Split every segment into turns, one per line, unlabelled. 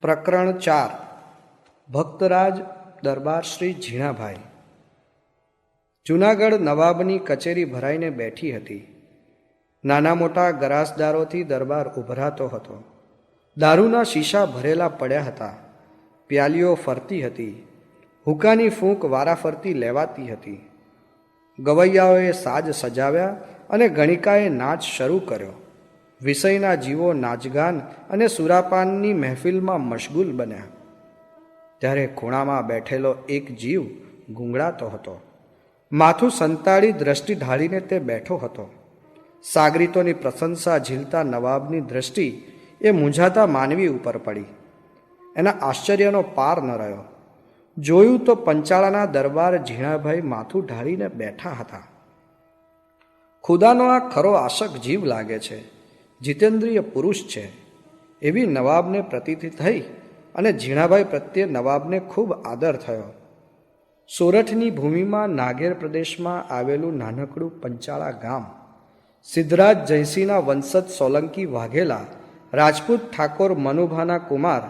પ્રકરણ 4 ભક્તરાજ દરબાર શ્રી ઝીણાભાઈ। જૂનાગઢ નવાબની કચેરી ભરાઈને બેઠી હતી। નાના મોટા ગરાસદારોથી દરબાર ઉભરાતો હતો। દારૂના શીશા ભરેલા પડ્યા હતા। પ્યાલીઓ ફરતી હતી। હુક્કાની ફૂંક વારાફરતી લેવાતી હતી। ગવૈયાઓએ સાજ સજાવ્યા અને ગણિકાએ નાચ શરૂ કર્યો। વિષયના જીવો નાચગાન અને સુરાપાનની મહેફિલમાં મશગુલ બન્યા। ત્યારે ખૂણામાં બેઠેલો એક જીવ ગુંગળાતો હતો। માથું સંતાડી દ્રષ્ટિ ઢાળીને તે બેઠો હતો। સાગરીતોની પ્રશંસા ઝીલતા નવાબની દ્રષ્ટિ એ મૂંઝાતા માનવી ઉપર પડી। એના આશ્ચર્યનો પાર ન રહ્યો। જોયું તો પંચાળાના દરબાર ઝીણાભાઈ માથું ઢાળીને બેઠા હતા। ખુદાનો આ ખરો આશક જીવ લાગે છે, જીતેન્દ્રિય પુરુષ છે, એવી નવાબને પ્રતીતિ થઈ અને ઝીણાભાઈ પ્રત્યે નવાબને ખૂબ આદર થયો। સોરઠની ભૂમિમાં નાગેર પ્રદેશમાં આવેલું નાનકડું પંચાળા ગામ સિદ્ધરાજ જયસિંહના વંશજ સોલંકી વાઘેલા રાજપૂત ઠાકોર મનુભાના કુમાર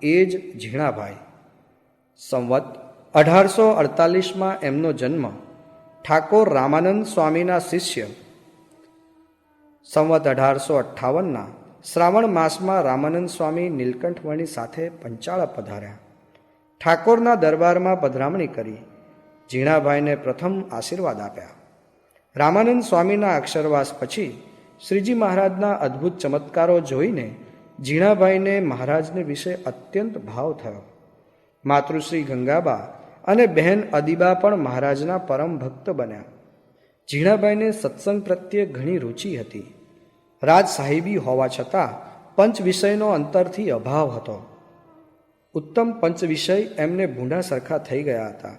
એ જ ઝીણાભાઈ। સંવત 1848માં એમનો જન્મ ઠાકોર રામાનંદ સ્વામીના શિષ્ય। સંવત 1858ના શ્રાવણ માસમાં રામાનંદ સ્વામી નીલકંઠવણી સાથે પંચાળા પધાર્યા। ઠાકોરના દરબારમાં પધરામણી કરી ઝીણાભાઈને પ્રથમ આશીર્વાદ આપ્યા। રામાનંદ સ્વામીના અક્ષરવાસ પછી શ્રીજી મહારાજના અદ્ભુત ચમત્કારો જોઈને ઝીણાભાઈને મહારાજને વિશે અત્યંત ભાવ થયો। માતૃશ્રી ગંગાબા અને બહેન અદીબા પણ મહારાજના પરમ ભક્ત બન્યા। ઝીણાભાઈને સત્સંગ પ્રત્યે ઘણી રુચિ હતી। રાજ સાહિબી હોવા છતાં પંચ વિષયનો અંતરથી અભાવ હતો। ઉત્તમ પંચ વિષય એમને ભૂંડા સરખા થઈ ગયા હતા।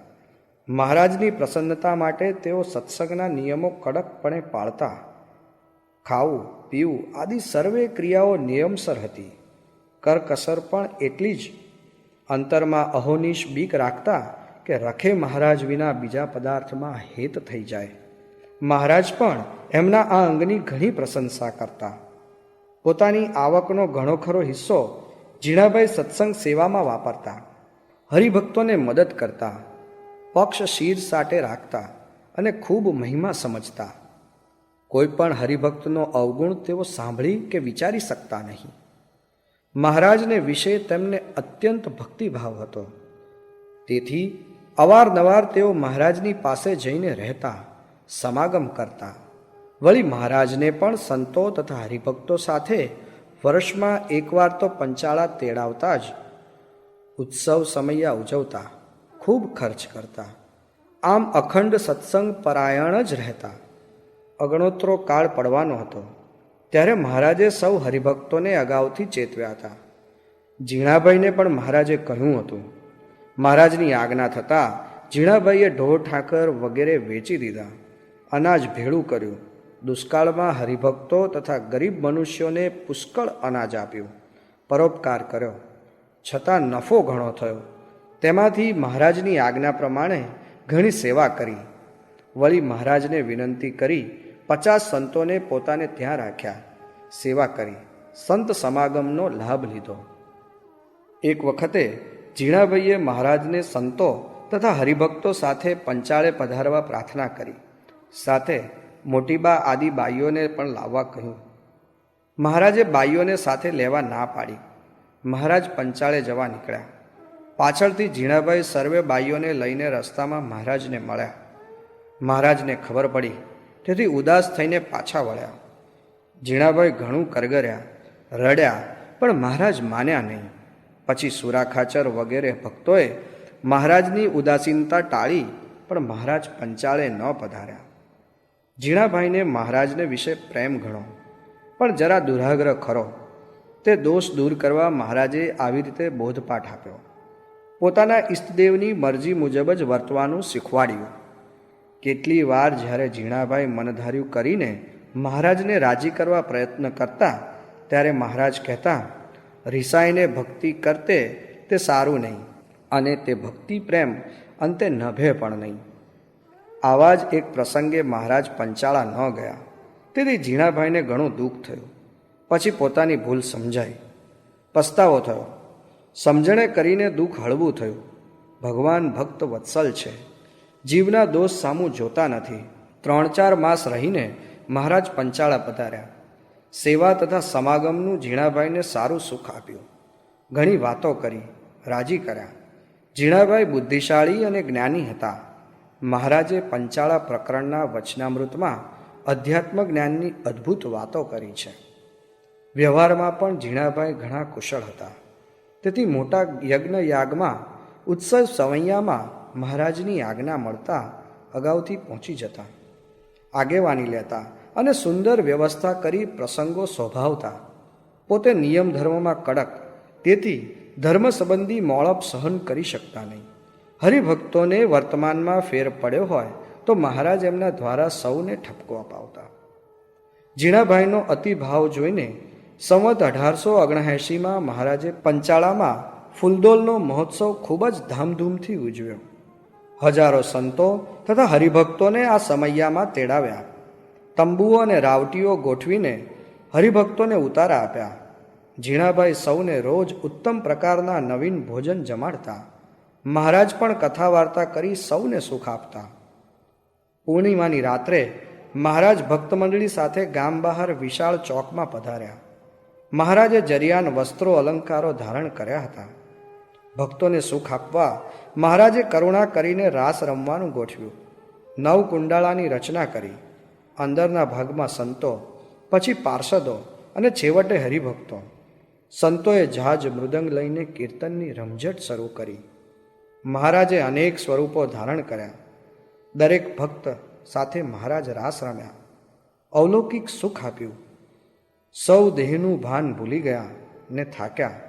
મહારાજની પ્રસન્નતા માટે તેઓ સત્સંગના નિયમો કડકપણે પાળતા। ખાવું પીવું આદિ સર્વે ક્રિયાઓ નિયમસર હતી। કરકસર પણ એટલી જ। અંતરમાં અહોનિશ બીક રાખતા કે રખે મહારાજ વિના બીજા પદાર્થમાં હેત થઈ જાય। મહારાજ પણ એમના આ અંગની ઘણી પ્રશંસા કરતા। પોતાની આવકનો ઘણો ખરો હિસ્સો ઝીણાભાઈ સત્સંગ સેવામાં વાપરતા। હરિભક્તોને મદદ કરતા। પક્ષ શીર સાટે રાખતા અને ખૂબ મહિમા સમજતા। કોઈ પણ હરિભક્તનો અવગુણ તેઓ સાંભળી કે વિચારી શકતા નહીં। મહારાજને વિશે તેમને અત્યંત ભક્તિભાવ હતો। તેથી અવારનવાર તેઓ મહારાજની પાસે જઈને રહેતા, સમાગમ કરતા। વળી મહારાજને પણ સંતો તથા હરિભક્તો સાથે વર્ષમાં એકવાર તો પંચાળા તેડાવતા જ। ઉત્સવ સમયા ઉજવતા, ખૂબ ખર્ચ કરતા। આમ અખંડ સત્સંગ પરાયણ જ રહેતા। અગણોતરો કાળ પડવાનો હતો ત્યારે મહારાજે સૌ હરિભક્તોને અગાઉથી ચેતવ્યા હતા। ઝીણાભાઈને પણ મહારાજે કહ્યું હતું। મહારાજની આજ્ઞા થતાં ઝીણાભાઈએ ઢોર ઠાકર વગેરે વેચી દીધા। અનાજ ભેળું કર્યું। દુષ્કાળમાં હરિભક્તો તથા ગરીબ મનુષ્યોને પુષ્કળ અનાજ આપ્યું, પરોપકાર કર્યો। છતાં નફો ઘણો થયો। તેમાંથી મહારાજની આજ્ઞા પ્રમાણે ઘણી સેવા કરી। વળી મહારાજને વિનંતી કરી 50 સંતોને પોતાને ત્યાં રાખ્યા, સેવા કરી, સંત સમાગમનો લાભ લીધો। એક વખતે ઝીણાભાઈએ મહારાજને સંતો તથા હરિભક્તો સાથે પંચાળે પધારવા પ્રાર્થના કરી, સાથે મોટીબા આદિ બાઈઓને પણ લાવવા કહ્યું। મહારાજે બાઈઓને સાથે લેવા ના પાડી। મહારાજ પંચાળે જવા નીકળ્યા। પાછળથી ઝીણાભાઈ સર્વે બાઈઓને લઈને રસ્તામાં મહારાજને મળ્યા। મહારાજને ખબર પડી તેથી ઉદાસ થઈને પાછા વળ્યા। ઝીણાભાઈ ઘણું કરગર્યા, રડ્યા, પણ મહારાજ માન્યા નહીં। પછી સુરાખાચર વગેરે ભક્તોએ મહારાજની ઉદાસીનતા ટાળી પણ મહારાજ પંચાળે ન પધાર્યા। ઝીણાભાઈને મહારાજને વિશે પ્રેમ ઘણો, પણ જરા દુરાગ્રહ ખરો। તે દોષ દૂર કરવા મહારાજે આવી રીતે બોધપાઠ આપ્યો। પોતાના ઈષ્ટદેવની મરજી મુજબ જ વર્તવાનું શીખવાડ્યું। કેટલી વાર જ્યારે ઝીણાભાઈ મનધાર્યું કરીને મહારાજને રાજી કરવા પ્રયત્ન કરતા ત્યારે મહારાજ કહેતા, રિસાઈને ભક્તિ કરતે તે સારું નહીં, અને તે ભક્તિ પ્રેમ અંતે નભે પણ નહીં। આવા જ એક પ્રસંગે મહારાજ પંચાળા ન ગયા, તેથી ઝીણાભાઈને ઘણું દુઃખ થયું। પછી પોતાની ભૂલ સમજાઈ, પસ્તાવો થયો। સમજણે કરીને દુઃખ હળવું થયું. ભગવાન ભક્ત વત્સલ છે, જીવના દોષ સામું જોતા નથી. 3-4 માસ રહીને મહારાજ પંચાળા પધાર્યા. સેવા તથા સમાગમનું ઝીણાભાઈને સારું સુખ આપ્યું. ઘણી વાતો કરી, રાજી કર્યા. ઝીણાભાઈ બુદ્ધિશાળી અને જ્ઞાની હતા. મહારાજે પંચાળા પ્રકરણના વચનામૃતમાં અધ્યાત્મ જ્ઞાનની અદ્ભુત વાતો કરી છે. વ્યવહારમાં પણ ઝીણાભાઈ ઘણા કુશળ હતા. તેથી મોટા યજ્ઞ યાગમાં ઉત્સવ સવૈયામાં મહારાજની આજ્ઞા મળતા અગાઉથી પહોંચી જતા, આગેવાની લેતા અને સુંદર વ્યવસ્થા કરી પ્રસંગો શોભાવતા. પોતે નિયમ ધર્મમાં કડક, તેથી ધર્મ સંબંધી મોળપ સહન કરી શકતા નહીં. હરિભક્તોને વર્તમાનમાં ફેર પડ્યો હોય તો મહારાજ એમના દ્વારા સૌને ઠપકો અપાવતા. ઝીણાભાઈનો અતિભાવ જોઈને સંવત 1879માં મહારાજે પંચાળામાં ફૂલદોલનો મહોત્સવ ખૂબ જ ધામધૂમથી ઉજવ્યો. હજારો સંતો તથા હરિભક્તોને આ સમૈયામાં તેડાવ્યા. તંબુઓ અને રાવટીઓ ગોઠવીને હરિભક્તોને ઉતારા આપ્યા. ઝીણાભાઈ સૌને રોજ ઉત્તમ પ્રકારના નવીન ભોજન જમાડતા. મહારાજ પણ કથા વાર્તા કરી સૌને સુખ આપતા. પૂર્ણિમાની રાત્રે મહારાજ ભક્ત મંડળી સાથે ગામ બહાર વિશાળ ચોકમાં પધાર્યા. મહારાજે જરિયાન વસ્ત્રો અલંકારો ધારણ કર્યા હતા. ભક્તોને સુખ આપવા મહારાજે કરુણા કરીને રાસ રમવાનું ગોઠવ્યું. 9 કુંડાળાની રચના કરી. અંદરના ભાગમાં સંતો, પછી પાર્ષદો અને છેવટે હરિભક્તો. સંતોએ ઝાજ મૃદંગ લઈને કીર્તનની રમઝટ શરૂ કરી. મહારાજે અનેક સ્વરૂપો ધારણ કર્યા. દરેક ભક્ત સાથે મહારાજ રાસ રમ્યા. અવલૌકિક સુખ આપ્યું. સૌ દેહનું ભાન ભૂલી ગયા ને થાક્યા.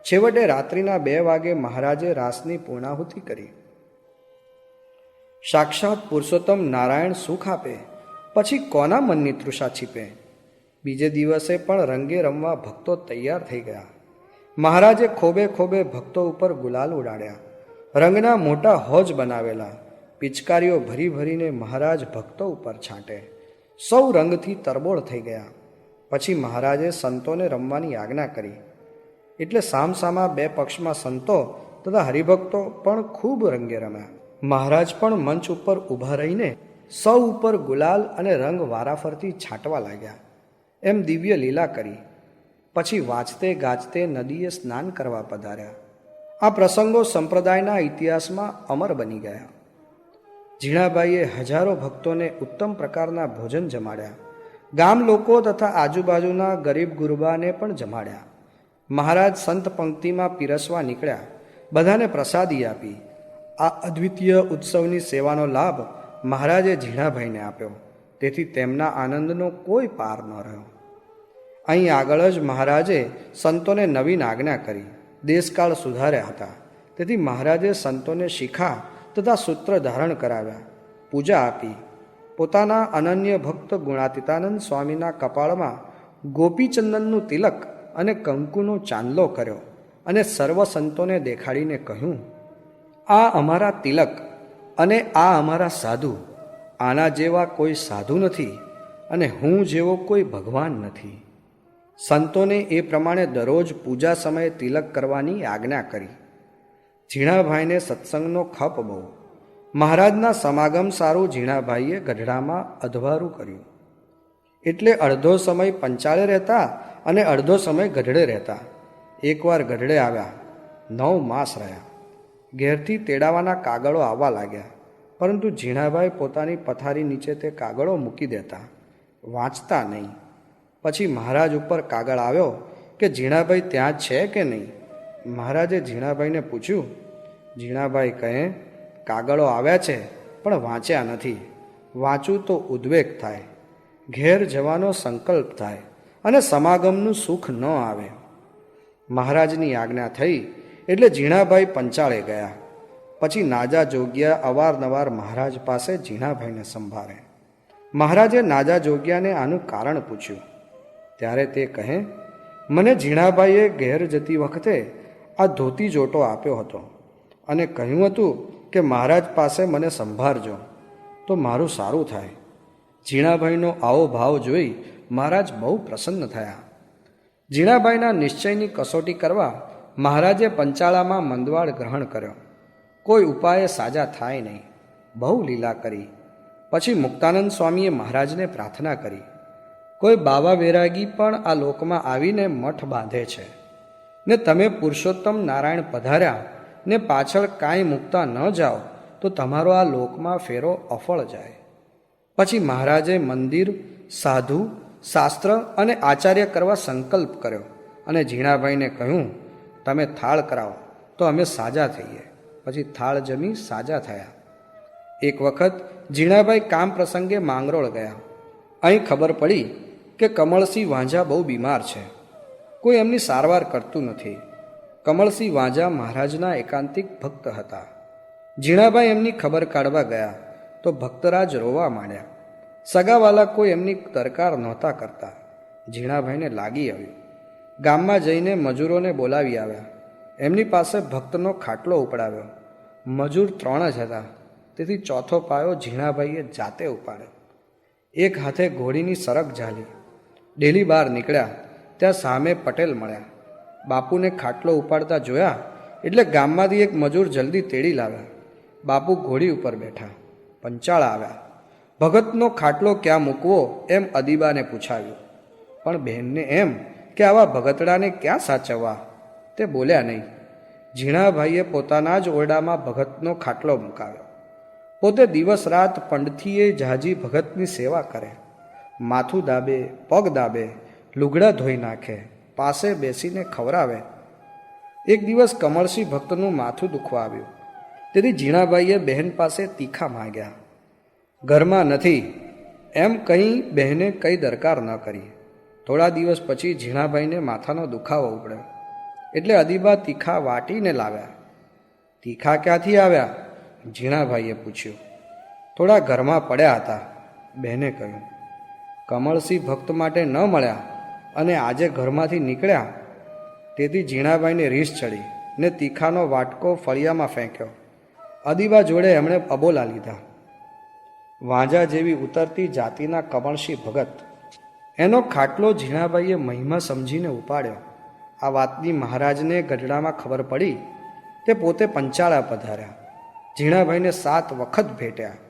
છેવટે રાત્રિના 2 વાગે મહારાજે રાસની પૂર્ણાહુતિ કરી. સાક્ષાત પુરુષોત્તમ નારાયણ સુખ આપે પછી કોના મનની તૃષા છીપે. બીજે દિવસે પણ રંગે રમવા ભક્તો તૈયાર થઈ ગયા. મહારાજે ખોબે ખોબે ભક્તો ઉપર ગુલાલ ઉડાડ્યા. રંગના મોટા હોજ બનાવેલા. પિચકારીઓ ભરી ભરીને મહારાજ ભક્તો ઉપર છાંટે. સૌ રંગથી તરબોળ થઈ ગયા. પછી મહારાજે સંતોને રમવાની આજ્ઞા કરી. એટલે સામસામા 2 પક્ષમાં સંતો તથા હરિભક્તો પણ ખૂબ રંગે રમ્યા. મહારાજ પણ મંચ ઉપર ઊભા રહીને સૌ ઉપર ગુલાલ અને રંગ વારાફરતી છાંટવા લાગ્યા. એમ દિવ્ય લીલા કરી. પછી વાંચતે ગાજતે નદીએ સ્નાન કરવા પધાર્યા. આ પ્રસંગો સંપ્રદાયના ઇતિહાસમાં અમર બની ગયા. ઝીણાભાઈએ હજારો ભક્તોને ઉત્તમ પ્રકારના ભોજન જમાડ્યા. ગામ લોકો તથા આજુબાજુના ગરીબ ગુરબાને પણ જમાડ્યા. મહારાજ સંત પંક્તિમાં પીરસવા નીકળ્યા. બધાને પ્રસાદી આપી. આ અદ્વિતીય ઉત્સવની સેવાનો લાભ મહારાજે ઝીણાભાઈને આપ્યો. તેથી તેમના આનંદનો કોઈ પાર ન રહ્યો. અહીં આગળ જ મહારાજે સંતોને નવીન આજ્ઞા કરી. દેશકાળ સુધાર્યા હતા. તેથી મહારાજે સંતોને શિખા તથા સૂત્ર ધારણ કરાવ્યા. પૂજા આપી. પોતાના અનન્ય ભક્ત ગુણાતીતાનંદ સ્વામીના કપાળમાં ગોપીચંદનનું તિલક અને કંકુનો ચાંદલો કર્યો અને સર્વ સંતોને દેખાડીને કહ્યું, આ અમારા તિલક અને આ અમારા સાધુ. આના જેવા કોઈ સાધુ નથી અને હું જેવો કોઈ ભગવાન નથી. સંતોને એ પ્રમાણે દરરોજ પૂજા સમયે તિલક કરવાની આજ્ઞા કરી. ઝીણાભાઈને સત્સંગનો ખપ બહુ. મહારાજના સમાગમ સારું ઝીણાભાઈએ ગઢડામાં અધવારું કર્યું. એટલે અડધો સમય પંચાળે રહેતા અને અડધો સમય ગઢડે રહેતા. એકવાર ગઢડે આવ્યા. 9 માસ રહ્યા. ઘેરથી તેડાવાના કાગળો આવવા લાગ્યા. પરંતુ ઝીણાભાઈ પોતાની પથારી નીચે તે કાગળો મૂકી દેતા, વાંચતા નહીં. પછી મહારાજ ઉપર કાગળ આવ્યો કે ઝીણાભાઈ ત્યાં છે કે નહીં. મહારાજે ઝીણાભાઈને પૂછ્યું. ઝીણાભાઈ કહે, કાગળો આવ્યા છે પણ વાંચ્યા નથી. વાંચું તો ઉદ્વેગ થાય, ઘેર જવાનો સંકલ્પ થાય અને સમાગમનું સુખ ન આવે. મહારાજની આજ્ઞા થઈ એટલે ઝીણાભાઈ પંચાળે ગયા. પછી નાજા જોગ્યા અવારનવાર મહારાજ પાસે ઝીણાભાઈને સંભાળે. મહારાજે નાજા જોગ્યાને આનું કારણ પૂછ્યું. ત્યારે તે કહે, મને ઝીણાભાઈએ ઘેર જતી વખતે આ ધોતી જોટો આપ્યો હતો અને કહ્યું હતું કે મહારાજ પાસે મને સંભાળજો તો મારું સારું થાય. ઝીણાભાઈનો આવો ભાવ જોઈ મહારાજ બહુ પ્રસન્ન થયા. ઝીણાભાઈના નિશ્ચયની કસોટી કરવા મહારાજે પંચાળામાં મંદવાડ ગ્રહણ કર્યો. કોઈ ઉપાયે સાજા થાય નહીં. બહુ લીલા કરી. પછી મુક્તાનંદ સ્વામીએ મહારાજને પ્રાર્થના કરી, કોઈ બાવા વૈરાગી પણ આ લોકમાં આવીને મઠ બાંધે છે ને તમે પુરુષોત્તમ નારાયણ પધાર્યા ને પાછળ કાંઈ મૂકતા ન જાઓ તો તમારો આ લોકમાં ફેરો અફળ જાય. પછી મહારાજે મંદિર, સાધુ, શાસ્ત્ર અને આચાર્ય કરવા સંકલ્પ કર્યો અને ઝીણાભાઈને કહ્યું, તમે થાળ કરાવો તો અમે સાજા થઈએ. પછી થાળ જમી સાજા થયા. એક વખત ઝીણાભાઈ કામ પ્રસંગે માંગરોળ ગયા. અહીં ખબર પડી કે કમળસિંહ વાંઝા બહુ બીમાર છે. કોઈ એમની સારવાર કરતું નથી. કમળસિંહ વાંઝા મહારાજના એકાંતિક ભક્ત હતા. ઝીણાભાઈ એમની ખબર કાઢવા ગયા તો ભક્તરાજ રોવા માંડ્યા. સગાવાલા કોઈ એમની દરકાર નહોતા કરતા. ઝીણાભાઈને લાગી આવ્યું. ગામમાં જઈને મજૂરોને બોલાવી આવ્યા. એમની પાસે ભક્તનો ખાટલો ઉપડાવ્યો. મજૂર 3 જ હતા, તેથી ચોથો પાયો ઝીણાભાઈએ જાતે ઉપાડ્યો. એક હાથે ઘોડીની સરક ઝાલી. ડેલી બહાર નીકળ્યા ત્યાં સામે પટેલ મળ્યા. બાપુને ખાટલો ઉપાડતા જોયા એટલે ગામમાંથી એક મજૂર જલ્દી તેડી લાવ્યા. બાપુ ઘોડી ઉપર બેઠા. પંચાળા આવ્યા. ભગતનો ખાટલો ક્યાં મૂકવો એમ અદીબાને પૂછાવ્યું. પણ બહેનને એમ કે આવા ભગતડાને ક્યાં સાચવવા, તે બોલ્યા નહીં. ઝીણાભાઈએ પોતાના જ ઓરડામાં ભગતનો ખાટલો મુકાવ્યો. પોતે દિવસ રાત પંડથીએ જાજી ભગતની સેવા કરે. માથું દાબે, પગ દાબે, લુગડા ધોઈ નાખે, પાસે બેસીને ખવરાવે. એક દિવસ કમળસિંહ ભક્તનું માથું દુખવા આવ્યું. તેથી ઝીણાભાઈએ બહેન પાસે તીખા માંગ્યા. ઘરમાં નથી એમ કહી બહેને કઈ દરકાર ન કરી. થોડા દિવસ પછી ઝીણાભાઈને માથાનો દુખાવો ઉપડ્યો એટલે અદીબા તીખા વાટીને લાવ્યા. તીખા ક્યાંથી આવ્યા? ઝીણાભાઈએ પૂછ્યું. થોડા ઘરમાં પડ્યા હતા. બહેને કહ્યું. કમળસિંહ ભક્ત માટે ન મળ્યા અને આજે ઘરમાંથી નીકળ્યા. તેથી ઝીણાભાઈને રીસ ચડી ને તીખાનો વાટકો ફળિયામાં ફેંક્યો. અદીબા જોડે એમણે અબોલા લીધા. વાંઝા જેવી ઉતરતી જાતિના કમળસિંહ ભગત. એનો ખાટલો ઝીણાભાઈએ મહિમા સમજીને ઉપાડ્યો. આ વાતની મહારાજને ગઢડામાં ખબર પડી. તે પોતે પંચાળા પધાર્યા. ઝીણાભાઈને 7 વખત ભેટ્યા.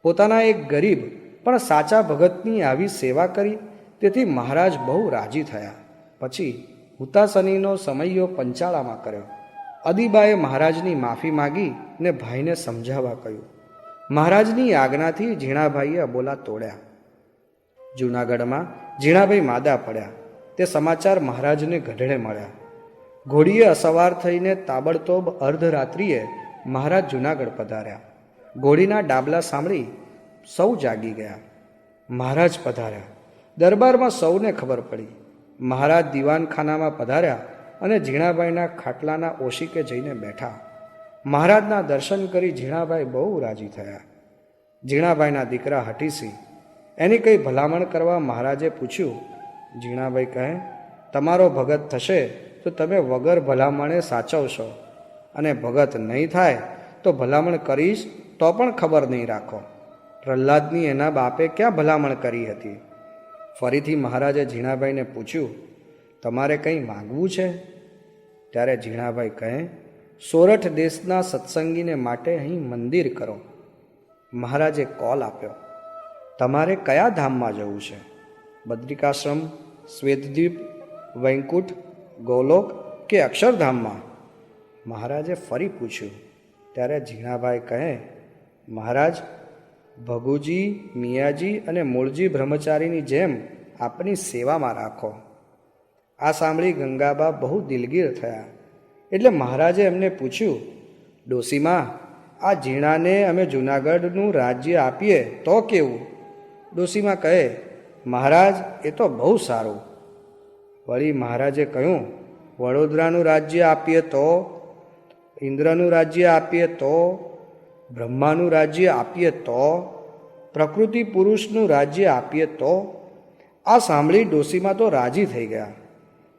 પોતાના એક ગરીબ પણ સાચા ભગતની આવી સેવા કરી, તેથી મહારાજ બહુ રાજી થયા. પછી હુતાસનીનો સમયો પંચાળામાં કર્યો. અદીબાએ મહારાજની માફી માગી ને ભાઈને સમજાવવા કહ્યું. મહારાજની આજ્ઞાથી ઝીણાભાઈએ અબોલા તોડ્યા. જૂનાગઢમાં ઝીણાભાઈ માદા પડ્યા. તે સમાચાર મહારાજને ગઢડે મળ્યા. ઘોડીએ અસવાર થઈને તાબડતોબ અર્ધરાત્રિએ મહારાજ જૂનાગઢ પધાર્યા. ઘોડીના ડાબલા સાંભળી સૌ જાગી ગયા. મહારાજ પધાર્યા. દરબારમાં સૌને ખબર પડી. મહારાજ દીવાનખાનામાં પધાર્યા અને ઝીણાભાઈના ખાટલાના ઓશિકે જઈને બેઠા. મહારાજના દર્શન કરી ઝીણાભાઈ બહુ રાજી થયા. ઝીણાભાઈના દીકરા હઠીસિંહ એની કંઈ ભલામણ કરવા મહારાજે પૂછ્યું. ઝીણાભાઈ કહે, તમારો ભગત થશે તો તમે વગર ભલામણે સાચવશો, અને ભગત નહીં થાય તો ભલામણ કરીશ તો પણ ખબર નહીં રાખો. પ્રહલાદની એના બાપે ક્યાં ભલામણ કરી હતી? ફરીથી મહારાજે ઝીણાભાઈને પૂછ્યું, તમારે કંઈ માગવું છે? ત્યારે ઝીણાભાઈ કહે, સોરઠ દેશના સત્સંગીને માટે અહીં મંદિર કરો. મહારાજે કોલ આપ્યો. તમારે કયા ધામમાં જવું છે? બદ્રિકાશ્રમ, શ્વેતદ્વીપ, વૈકુંઠ, ગોલોક કે અક્ષરધામમાં? મહારાજે ફરી પૂછ્યું. ત્યારે ઝીણાભાઈ કહે, મહારાજ, ભગુજી, મિયાજી અને મૂળજી બ્રહ્મચારીની જેમ આપની સેવામાં રાખો. આ સાંભળી ગંગાબા બહુ દિલગીર થયા. એટલે મહારાજે એમને પૂછ્યું, ડોસીમાં, આ ઝીણાને અમે જૂનાગઢનું રાજ્ય આપીએ તો કેવું? ડોસીમાં કહે, મહારાજ, એ તો બહુ સારું. વળી મહારાજે કહ્યું, વડોદરાનું રાજ્ય આપીએ તો? ઇન્દ્રનું રાજ્ય આપીએ તો? બ્રહ્માનું રાજ્ય આપીએ તો? પ્રકૃતિ પુરુષનું રાજ્ય આપીએ તો? આ સાંભળી ડોસીમાં તો રાજી થઈ ગયા.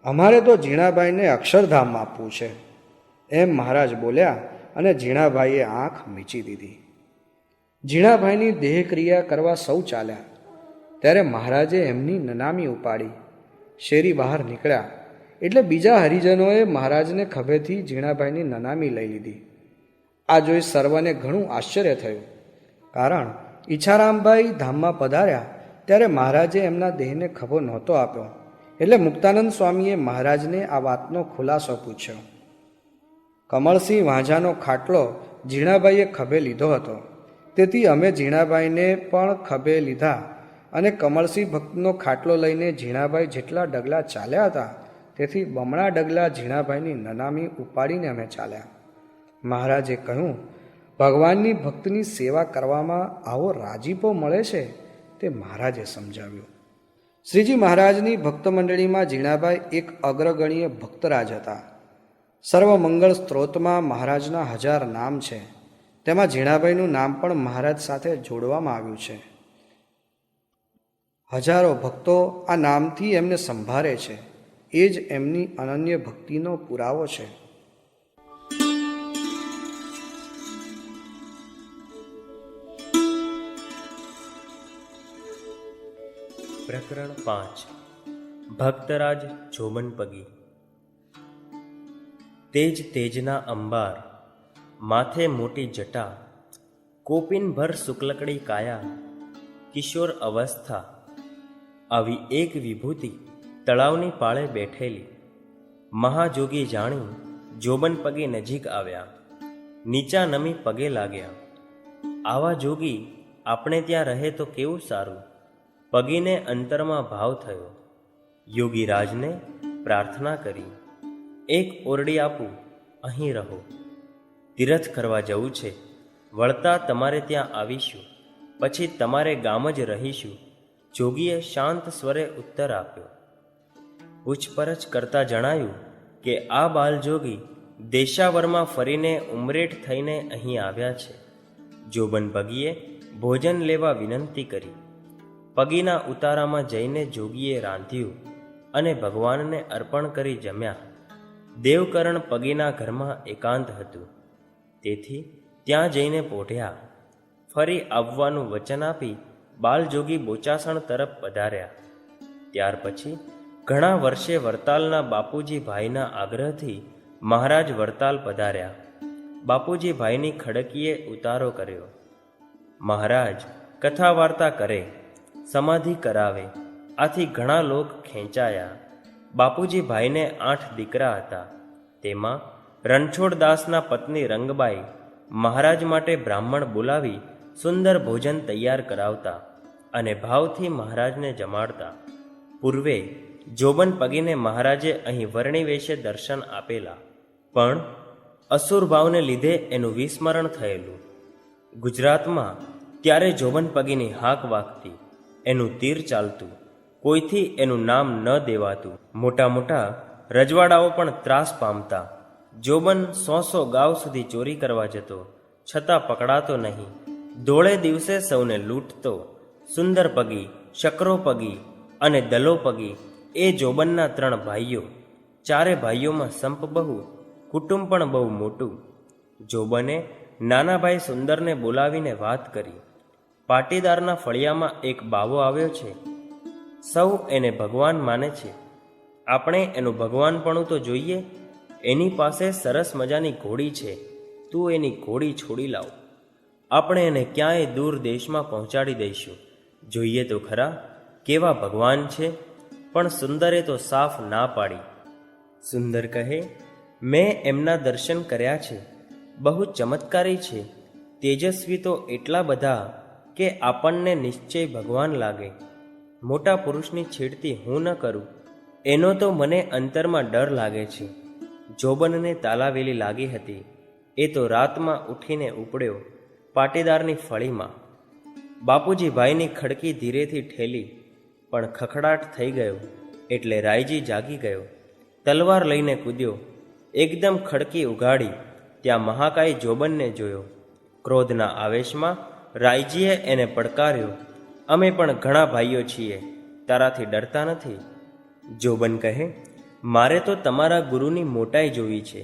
અમારે તો ઝીણાભાઈને અક્ષરધામ આપવું છે, એમ મહારાજ બોલ્યા અને ઝીણાભાઈએ આંખ મીચી દીધી. ઝીણાભાઈની દેહક્રિયા કરવા સૌ ચાલ્યા. ત્યારે મહારાજે એમની નનામી ઉપાડી. શેરી બહાર નીકળ્યા એટલે બીજા હરિજનોએ મહારાજને ખભેથી ઝીણાભાઈની નનામી લઈ લીધી. આ જોઈ સર્વને ઘણું આશ્ચર્ય થયું, કારણ ઈચ્છારામભાઈ ધામમાં પધાર્યા ત્યારે મહારાજે એમના દેહને ખભો નહોતો આપ્યો. એટલે મુક્તાનંદ સ્વામીએ મહારાજને આ વાતનો ખુલાસો પૂછ્યો. કમળસિંહ વાંઝાનો ખાટલો ઝીણાભાઈએ ખભે લીધો હતો, તેથી અમે ઝીણાભાઈને પણ ખભે લીધા અને કમળસિંહ ભક્તનો ખાટલો લઈને ઝીણાભાઈ જેટલા ડગલા ચાલ્યા હતા તેથી બમણા ડગલા ઝીણાભાઈની નનામી ઉપાડીને અમે ચાલ્યા. મહારાજે કહ્યું, ભગવાનની ભક્તની સેવા કરવામાં આવો રાજીપો મળે છે તે મહારાજે સમજાવ્યું. શ્રીજી મહારાજની ભક્ત મંડળીમાં ઝીણાભાઈ એક અગ્રગણ્ય ભક્તરાજ હતા. સર્વમંગળ સ્ત્રોતમાં મહારાજના 1000 નામ છે, તેમાં ઝીણાભાઈનું નામ પણ મહારાજ સાથે જોડવામાં આવ્યું છે. હજારો ભક્તો આ નામથી એમને સંભાળે છે, એ જ એમની અનન્ય ભક્તિનો પુરાવો છે.
પ્રકરણ 5 ભક્તરાજ જોબનપગી. તેજ તેજના અંબાર, માથે મોટી જટા, કોપિનભર શુક્લકડી કાયા, કિશોર અવસ્થા, આવી એક વિભૂતિ તળાવની પાળે બેઠેલી. મહાજોગી જાણી જોબનપગી નજીક આવ્યા, નીચા નમી પગે લાગ્યા. આવા જોગી આપણે ત્યાં રહે તો કેવું સારું. પગીને અંતરમાં ભાવ થયો. યોગીરાજને પ્રાર્થના કરી, એક ઓરડી આપું, અહીં રહો. તીરથ કરવા જવું છે, વળતા તમારે ત્યાં આવીશું, પછી તમારે ગામ જ રહીશું. જોગીએ શાંત સ્વરે ઉત્તર આપ્યો. પૂછપરછ કરતા જણાયું કે આ બાલજોગી દેશાવરમાં ફરીને ઉમરેઠ થઈને અહીં આવ્યા છે. જોબનપગીએ ભોજન લેવા વિનંતી કરી. પગીના ઉતારામાં જઈને જોગીએ રાંધ્યું અને ભગવાનને અર્પણ કરી જમ્યા. દેવકરણ પગીના ઘરમાં એકાંત હતું, તેથી ત્યાં જઈને પોઢ્યા. ફરી આવવાનું વચન આપી બાલજોગી બોચાસણ તરફ પધાર્યા. ત્યાર પછી ઘણા વર્ષે વરતાલના બાપુજી ભાઈના આગ્રહથી મહારાજ વરતાલ પધાર્યા. બાપુજી ભાઈની ખડકીએ ઉતારો કર્યો. મહારાજ કથા વાર્તા કરે, સમાધિ કરાવે, આથી ઘણા લોક ખેંચાયા. બાપુજી ભાઈને 8 દીકરા હતા. તેમાં રણછોડદાસના પત્ની રંગબાઈ મહારાજ માટે બ્રાહ્મણ બોલાવી સુંદર ભોજન તૈયાર કરાવતા અને ભાવથી મહારાજને જમાડતા. પૂર્વે જોબનપગીને મહારાજે અહીં વર્ણી વેશે દર્શન આપેલા, પણ અસુર ભાવને લીધે એનું વિસ્મરણ થયેલું. ગુજરાતમાં ત્યારે જોબનપગીની હાક વાગતી, એનું તીર ચાલતું, કોઈથી એનું નામ ન દેવાતું. મોટા મોટા રજવાડાઓ પણ ત્રાસ પામતા. જોબન 100 ગાવ સુધી ચોરી કરવા જતો, છતાં પકડાતો નહીં. ધોળે દિવસે સૌને લૂંટતો. સુંદરપગી, શકરોપગી અને દલોપગી એ જોબનના 3 ભાઈઓ. 4 ભાઈઓમાં સંપ બહુ, કુટુંબ પણ બહુ મોટું. જોબને નાના ભાઈ સુંદરને બોલાવીને વાત કરી. પાટીદારના ફળિયામાં એક બાવો આવ્યો છે, સૌ એને ભગવાન માને છે. આપણે એનું ભગવાનપણું તો જોઈએ. એની પાસે સરસ મજાની ઘોડી છે, તું એની ઘોડી છોડી લાવ. આપણે એને ક્યાંય દૂર દેશમાં પહોંચાડી દઈશું. જોઈએ તો ખરા કેવા ભગવાન છે. પણ સુંદરે તો સાફ ના પાડી. સુંદર કહે, મેં એમના દર્શન કર્યા છે, બહુ ચમત્કારી છે. તેજસ્વી તો એટલા બધા કે આપણને નિશ્ચય ભગવાન લાગે. મોટા પુરુષની છેડતી હું ન કરું, એનો તો મને અંતરમાં ડર લાગે છે. જોબનને તાલાવેલી લાગી હતી. એ તો રાતમાં ઉઠીને ઉપડ્યો પાટીદારની ફળીમાં. બાપુજી ભાઈની ખડકી ધીરેથી ઠેલી, પણ ખખડાટ થઈ ગયો એટલે રાયજી જાગી ગયો. તલવાર લઈને કૂદ્યો. એકદમ ખડકી ઉગાડી. ત્યાં મહાકાય જોબનને જોયો. ક્રોધના આવેશમાં રાયજીએ એને પડકાર્યો, અમે પણ ઘણા ભાઈઓ છીએ, તારાથી ડરતા નથી. જોબન કહે, મારે તો તમારા ગુરુની મોટાઈ જોવી છે.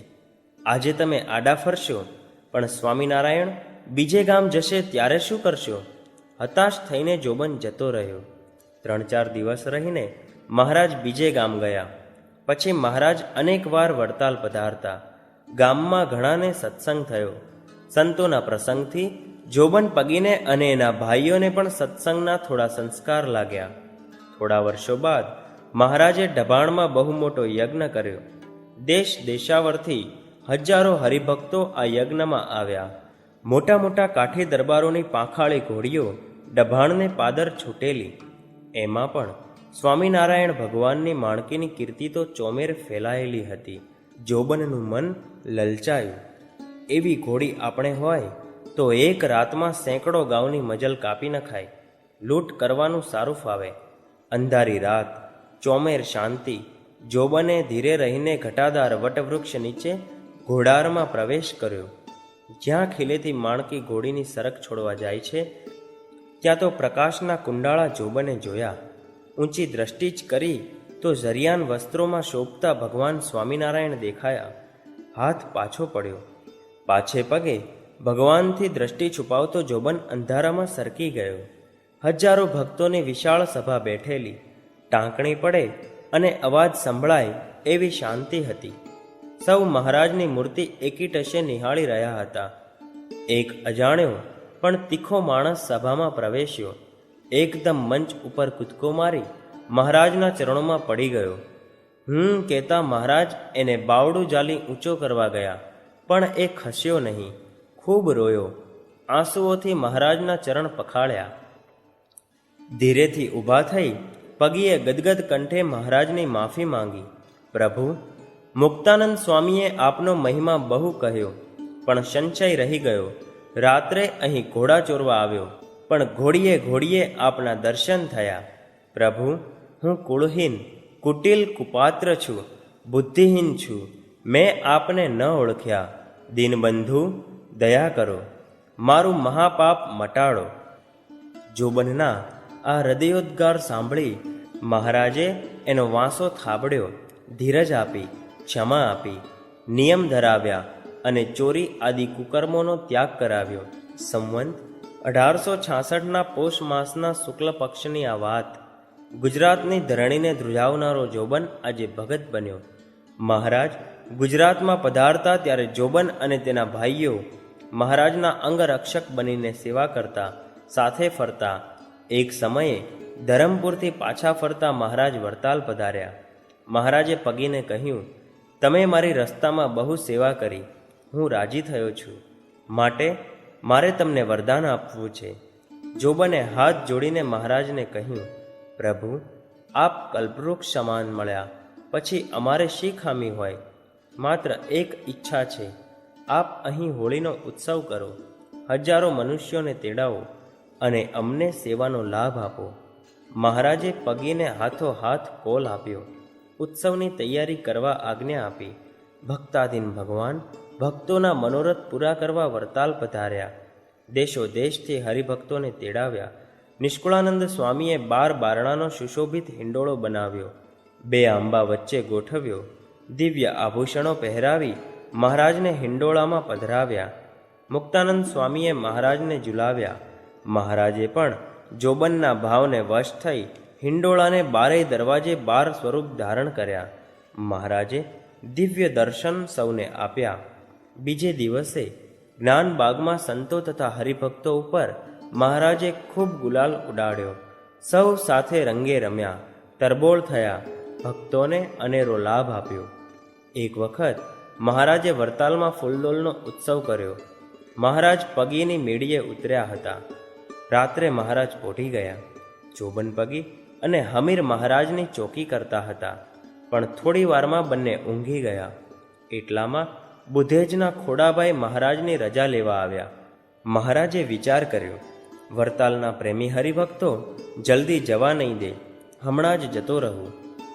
આજે તમે આડા ફરશો, પણ સ્વામિનારાયણ બીજે ગામ જશે ત્યારે શું કરશો? હતાશ થઈને જોબન જતો રહ્યો. 3-4 દિવસ રહીને મહારાજ બીજે ગામ ગયા. પછી મહારાજ અનેકવાર વડતાલ પધારતા. ગામમાં ઘણાને સત્સંગ થયો. સંતોના પ્રસંગથી જોબન પગીને અને એના ભાઈઓને પણ સત્સંગના થોડા સંસ્કાર લાગ્યા. થોડા વર્ષો બાદ મહારાજે ડભાણમાં બહુ મોટો યજ્ઞ કર્યો. દેશ દેશાવરથી હજારો હરિભક્તો આ યજ્ઞમાં આવ્યા. મોટા મોટા કાઠી દરબારોની પાંખાળી ઘોડીઓ ડભાણને પાદર છૂટેલી. એમાં પણ સ્વામિનારાયણ ભગવાનની માણકીની કીર્તિ તો ચોમેર ફેલાયેલી હતી. જોબનનું મન લલચાયું. એવી ઘોડી આપણે હોય તો એક રાતમાં સેંકડો ગાઉની મજલ કાપી નખાય. લૂંટ કરવાનું સારું ફાવે. અંધારી રાત, ચોમેર શાંતિ. જોબને ધીરે રહીને ઘટાદાર વટવૃક્ષ નીચે ઘોડારમાં પ્રવેશ કર્યો. જ્યાં ખીલેથી માણકી ઘોડીની સરક છોડવા જાય છે ત્યાં તો પ્રકાશના કુંડાળા જોબને જોયા. ઊંચી દ્રષ્ટિ જ કરી તો ઝરિયાન વસ્ત્રોમાં શોભતા ભગવાન સ્વામિનારાયણ દેખાયા. હાથ પાછો પડ્યો. પાછે પગે ભગવાનથી દ્રષ્ટિ છુપાવતો જોબન અંધારામાં સરકી ગયો. હજારો ભક્તોની વિશાળ સભા બેઠેલી. ટાંકણી પડે અને અવાજ સંભળાય એવી શાંતિ હતી. સૌ મહારાજની મૂર્તિ એકીટશે નિહાળી રહ્યા હતા. એક અજાણ્યો પણ તીખો માણસ સભામાં પ્રવેશ્યો. એકદમ મંચ ઉપર કૂદકો મારી મહારાજના ચરણોમાં પડી ગયો. કહેતા મહારાજ એને બાવડું જાલી ઊંચો કરવા ગયા, પણ એ ખસ્યો નહીં. ખૂબ રોયો. આંસુઓથી મહારાજના ચરણ પખાળ્યા. ધીરેથી ઊભા થઈ પગીએ ગદગદ કંઠે મહારાજની માફી માંગી. પ્રભુ, મુક્તાનંદ સ્વામીએ આપનો મહિમા બહુ કહ્યો, પણ સંશય રહી ગયો. રાત્રે અહીં ઘોડા ચોરવા આવ્યો, પણ ઘોડીએ ઘોડીએ આપના દર્શન થયા. પ્રભુ, હું કુળહીન, કુટિલ, કુપાત્ર છું, બુદ્ધિહીન છું. મેં આપને ન ઓળખ્યા. દીનબંધુ, દયા કરો, મારું મહાપાપ મટાડો. જોબનના આ હૃદયોદ્ગાર સાંભળી મહારાજે એનો વાંસો થાબડ્યો. ધીરજ આપી, ક્ષમા આપી, નિયમ ધરાવ્યા અને ચોરી આદિ કુકર્મોનો ત્યાગ કરાવ્યો. સંવંત 1866ના પોષ માસના શુક્લ પક્ષની આ વાત. ગુજરાતની ધરણીને ધ્રુજાવનારો જોબન આજે ભગત બન્યો. મહારાજ ગુજરાતમાં પધારતા ત્યારે જોબન અને તેના ભાઈઓ મહારાજના અંગરક્ષક બનીને સેવા કરતા, સાથે ફરતા. એક સમયે ધરમપુરથી પાછા ફરતા મહારાજ વડતાલ પધાર્યા. મહારાજે પગીને કહ્યું, તમે મારી રસ્તામાં બહુ સેવા કરી, હું રાજી થયો છું, માટે મારે તમને વરદાન આપવું છે. જોબને હાથ જોડીને મહારાજને કહ્યું, પ્રભુ, આપ કલ્પવૃક્ષ સમાન મળ્યા પછી અમારે શી ખામી હોય? માત્ર એક ઈચ્છા છે, આપ અહીં હોળીનો ઉત્સવ કરો, હજારો મનુષ્યોને તેડાવો અને અમને સેવાનો લાભ આપો. મહારાજે પગીને હાથો હાથ કોલ આપ્યો. ઉત્સવની તૈયારી કરવા આજ્ઞા આપી. ભક્તાધીન ભગવાન ભક્તોના મનોરથ પૂરા કરવા વડતાલ પધાર્યા. દેશો દેશથી હરિભક્તોને તેડાવ્યા. નિષ્કુળાનંદ સ્વામીએ 12 બારણાનો સુશોભિત હિંડોળો બનાવ્યો. 2 આંબા વચ્ચે ગોઠવ્યો. દિવ્ય આભૂષણો પહેરાવી મહારાજને હિંડોળામાં પધરાવ્યા. મુક્તાનંદ સ્વામીએ મહારાજને ઝુલાવ્યા. મહારાજે પણ જોબનના ભાવને વશ થઈ હિંડોળાને 12 દરવાજે 12 સ્વરૂપ ધારણ કર્યા. મહારાજે દિવ્ય દર્શન સૌને આપ્યા. બીજે દિવસે જ્ઞાનબાગમાં સંતો તથા હરિભક્તો ઉપર મહારાજે ખૂબ ગુલાલ ઉડાડ્યો. સૌ સાથે રંગે રમ્યા, તરબોળ થયા, ભક્તોને અનેરો લાભ આપ્યો. એક વખત મહારાજે વડતાલમાં ફૂલડોલનો ઉત્સવ કર્યો. મહારાજ પગીની મેળીએ ઉતર્યા હતા. રાત્રે મહારાજ પોઢી ગયા. જોબન પગી અને હમીર મહારાજની ચોકી કરતા હતા, પણ થોડી વારમાં બંને ઊંઘી ગયા. એટલામાં બુધેજના ખોડાભાઈ મહારાજની રજા લેવા આવ્યા. મહારાજે વિચાર કર્યો, વડતાલના પ્રેમી હરિભક્તો જલ્દી જવા નહીં દે, હમણાં જ જતો રહું.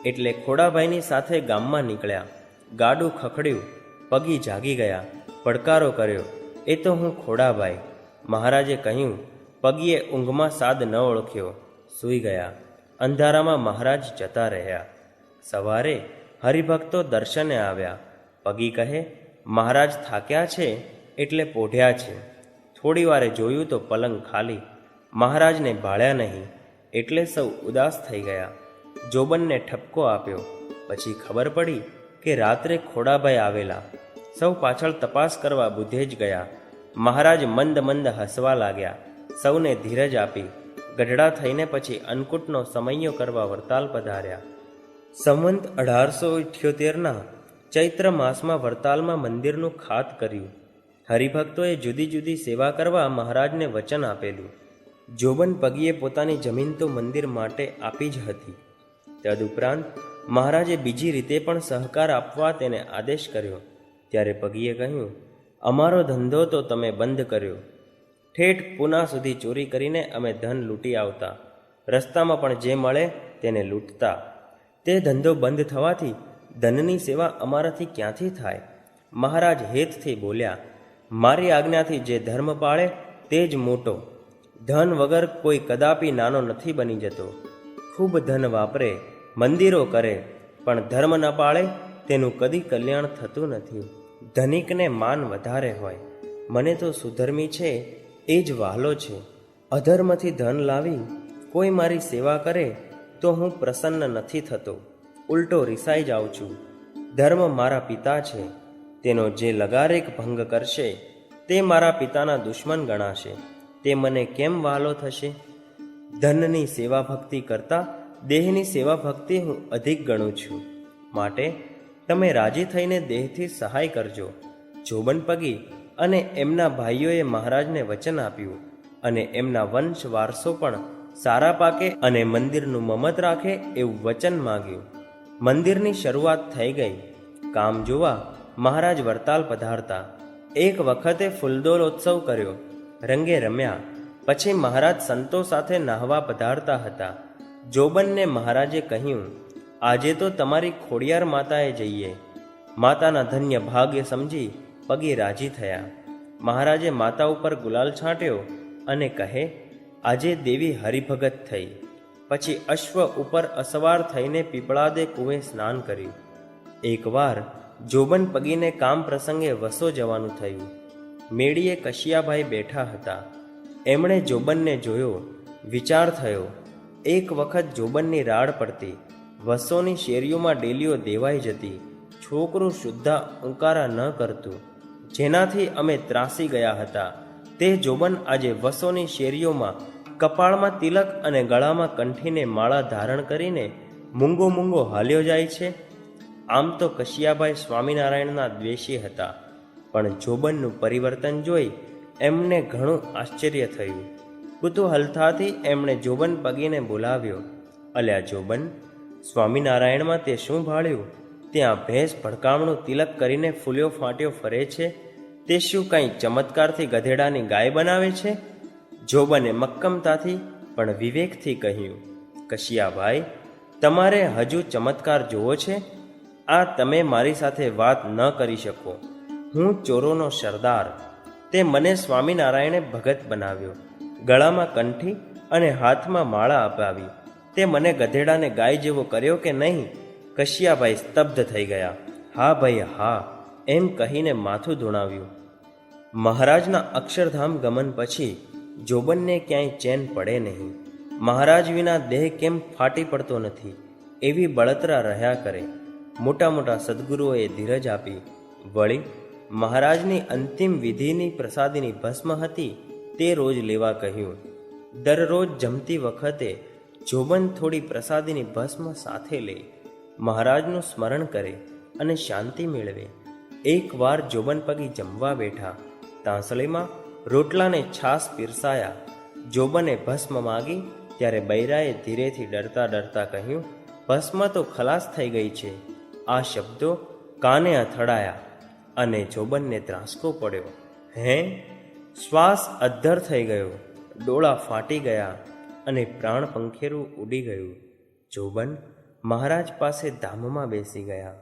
એટલે ખોડાભાઈની સાથે ગામમાં નીકળ્યા. ગાડું ખખડ્યું. પગી જાગી ગયા. પડકારો કર્યો, એ તો હું ખોડાભાઈ. મહારાજે કહ્યું. પગીએ ઊંઘમાં સાદ ન ઓળખ્યો, સૂઈ ગયા. અંધારામાં મહારાજ જતા રહ્યા. સવારે હરિભક્તો દર્શને આવ્યા. પગી કહે, મહારાજ થાક્યા છે એટલે પોઢ્યા છે. થોડી વારે જોયું તો પલંગ ખાલી. મહારાજને ભાળ્યા નહીં એટલે સૌ ઉદાસ થઈ ગયા. જોબનને ઠપકો આપ્યો. પછી ખબર પડી કે રાત્રે ખોડાભાઈ આવેલા. સૌ પાછળ તપાસ કરવા બુધે જ ગયા. મહારાજ મંદ મંદ હસવા લાગ્યા. સૌને ધીરજ આપી ગઢડા થઈને પછી અન્નકૂટનો સમૈયો કરવા વરતાલ પધાર્યા. સંવંત 1878ના ચૈત્ર માસમાં વરતાલમાં મંદિરનું ખાત કર્યું. હરિભક્તોએ જુદી જુદી સેવા કરવા મહારાજને વચન આપેલું. જોબન પગીએ પોતાની જમીન તો મંદિર માટે આપી જ હતી. તદુપરાંત મહારાજે બીજી રીતે પણ સહકાર આપવા તેને આદેશ કર્યો. ત્યારે પગીએ કહ્યું, અમારો ધંધો તો તમે બંધ કર્યો. ઠેઠ પૂના સુધી ચોરી કરીને અમે ધન લૂંટી આવતા. રસ્તામાં પણ જે મળે તેને લૂંટતા. તે ધંધો બંધ થવાથી ધનની સેવા અમારાથી ક્યાંથી થાય? મહારાજ હેતથી બોલ્યા, મારી આજ્ઞાથી જે ધર્મ પાળે તે જ મોટો. ધન વગર કોઈ કદાપી નાનો નથી બની જતો. ખૂબ ધન વાપરે, મંદિરો કરે, પણ ધર્મ ન પાળે તેનું કદી કલ્યાણ થતું નથી. ધનિકને માન વધારે હોય. મને તો સુધર્મી છે એ જ વહાલો છે. અધર્મથી ધન લાવી કોઈ મારી સેવા કરે તો હું પ્રસન્ન નથી થતો. ઉલટો રિસાઈ જાઉં છું. ધર્મ મારા પિતા છે. તેનો જે લગારેક ભંગ કરશે તે મારા પિતાના દુશ્મન ગણાશે. તે મને કેમ વહાલો થશે? ધનની સેવા ભક્તિ કરતાં દેહની સેવા ભક્તિ હું અધિક ગણું છું. માટે તમે રાજી થઈને દેહથી સહાય કરજો. જોબન પગી અને એમના ભાઈઓએ મહારાજને વચન આપ્યું અને એમના વંશ વારસો પણ સારા પાકે અને મંદિરનું મમત રાખે એવું વચન માગ્યું. મંદિરની શરૂઆત થઈ ગઈ. કામ જોવા મહારાજ વરતાલ પધારતા. એક વખતે ફૂલદોલોત્સવ કર્યો. રંગે રમ્યા. પછી મહારાજ સંતો સાથે નાહવા પધારતા હતા. જોબનને મહારાજે કહ્યું, આજે તો તમારી ખોડિયાર માતાએ જઈએ. માતાના ધન્ય ભાગ્ય સમજી પગી રાજી થયા. મહારાજે માતા ઉપર ગુલાલ છાંટ્યો અને કહે, આજે દેવી હરિભગત થઈ. પછી અશ્વ ઉપર અસવાર થઈને પીપળાદે કુએ સ્નાન કર્યું. એકવાર જોબન પગીને કામ પ્રસંગે વસો જવાનું થયું. મેળીએ કશિયાભાઈ બેઠા હતા. એમણે જોબનને જોયો. વિચાર થયો, એક વખત જોબનની રાડ પડતી. વસોની શેરીઓમાં ડેલીઓ દેવાઈ જતી. છોકરું શુદ્ધા ઉંકારા ન કરતું, જેનાથી અમે ત્રાસી ગયા હતા. તે જોબન આજે વસોની શેરીઓમાં કપાળમાં તિલક અને ગળામાં કંઠીને માળા ધારણ કરીને મૂંગો મૂંગો હાલ્યો જાય છે. આમ તો કશિયાભાઈ સ્વામિનારાયણના દ્વેષી હતા, પણ જોબનનું પરિવર્તન જોઈ એમને ઘણું આશ્ચર્ય થયું. કુતૂહલતાથી એમણે જોબન પગીને બોલાવ્યો. અલ્યા જોબન, સ્વામિનારાયણમાં તે શું ભાળ્યું? ત્યાં ભેંસ ભડકામણું તિલક કરીને ફૂલ્યો ફાટ્યો ફરે છે. તે શું કંઈ ચમત્કારથી ગધેડાની ગાય બનાવે છે? જોબને મક્કમતાથી પણ વિવેકથી કહ્યું, કશિયાભાઈ, તમારે હજુ ચમત્કાર જોવો છે? આ તમે મારી સાથે વાત ન કરી શકો. હું ચોરોનો સરદાર. તે મને સ્વામિનારાયણે ભગત બનાવ્યો. ગળામાં કંઠી અને હાથમાં માળા અપાવી. તે મને ગધેડાને ગાય જેવો કર્યો કે નહીં? કશિયાભાઈ સ્તબ્ધ થઈ ગયા. હા ભાઈ હા, એમ કહીને માથું ધૂણાવ્યું. મહારાજના અક્ષરધામ ગમન પછી જોબનને ક્યાંય ચેન પડે નહીં. મહારાજ વિના દેહ કેમ ફાટી પડતો નથી એવી બળતરા રહ્યા કરે. મોટા મોટા સદ્ગુરુઓએ ધીરજ આપી. વળી મહારાજની અંતિમ વિધિની પ્રસાદીની ભસ્મ હતી તે રોજ લેવા કહ્યું. દરરોજ જમતી વખતે જોબન થોડી પ્રસાદીની ભસ્મ સાથે લે, મહારાજનું સ્મરણ કરે અને શાંતિ મેળવે. એકવાર જોબન પગી જમવા બેઠા. તાંસળીમાં રોટલાને છાસ પીરસાયા. જોબને ભસ્મ માગી ત્યારે બૈરાએ ધીરેથી ડરતા ડરતા કહ્યું, ભસ્મ તો ખલાસ થઈ ગઈ છે. આ શબ્દો કાને અથડાયા અને જોબનને ત્રાસકો પડ્યો. હે! શ્વાસ અદ્ધર થઈ ગયો, ડોળા ફાટી ગયા અને પ્રાણ પંખેરું ઉડી ગયું. જોબન મહારાજ પાસે ધામમાં બેસી ગયા.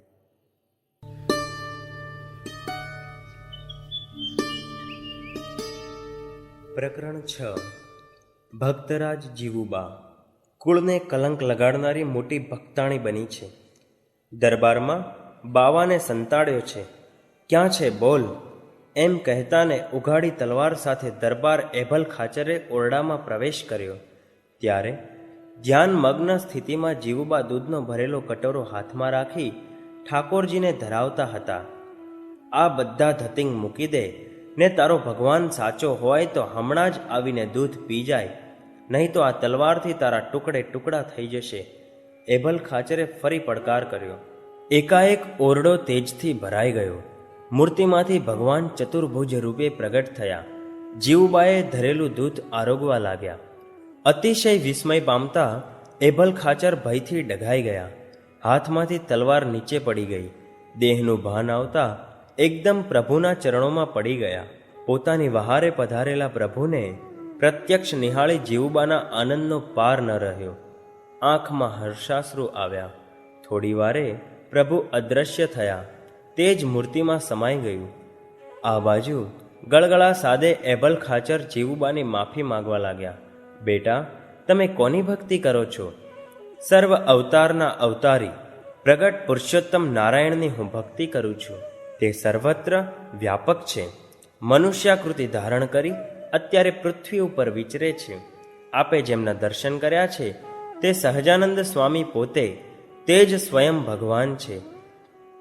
પ્રકરણ 6. ભક્તરાજ જીવુબા. કુળને કલંક લગાડનારી મોટી ભક્તાણી બની છે. દરબારમાં બાવાને સંતાડ્યો છે. ક્યાં છે બોલ? એમ કહેતાને ઉઘાડી તલવાર સાથે દરબાર એભલ ખાચરે ઓરડામાં પ્રવેશ કર્યો. ત્યારે ધ્યાનમગ્ન સ્થિતિમાં જીવુબા દૂધનો ભરેલો કટોરો હાથમાં રાખી ઠાકોરજીને ધરાવતા હતા. આ બધા ધતિંગ મૂકી દે ને તારો ભગવાન સાચો હોય તો હમણાં જ આવીને દૂધ પી જાય, નહીં તો આ તલવારથી તારા ટુકડે ટુકડા થઈ જશે. એભલ ખાચરે ફરી પડકાર કર્યો. એકાએક ઓરડો તેજથી ભરાઈ ગયો. મૂર્તિમાંથી ભગવાન ચતુર્ભુજ રૂપે પ્રગટ થયા. જીવુબાએ ધરેલું દૂધ આરોગવા લાગ્યા. અતિશય વિસ્મય પામતા એભલ ખાચર ભયથી ડઘાઈ ગયા. હાથમાંથી તલવાર નીચે પડી ગઈ. દેહનું ભાન આવતા એકદમ પ્રભુના ચરણોમાં પડી ગયા. પોતાની વહારે પધારેલા પ્રભુને પ્રત્યક્ષ નિહાળી જીવુબાના આનંદનો પાર ન રહ્યો. આંખમાં હર્ષાશ્રુ આવ્યા. થોડી વારે પ્રભુ અદૃશ્ય થયા. તે જ મૂર્તિમાં સમાઈ ગયું. આ બાજુ ગળગળા સાદે એભલ ખાચર જીવુબાની માફી માંગવા લાગ્યા. બેટા, તમે કોની ભક્તિ કરો છો? સર્વ અવતારના અવતારી પ્રગટ પુરુષોત્તમ નારાયણની હું ભક્તિ કરું છું. તે સર્વત્ર વ્યાપક છે. મનુષ્યાકૃતિ ધારણ કરી અત્યારે પૃથ્વી ઉપર વિચરે છે. આપે જેમના દર્શન કર્યા છે તે સહજાનંદ સ્વામી પોતે, તે જ સ્વયં ભગવાન છે,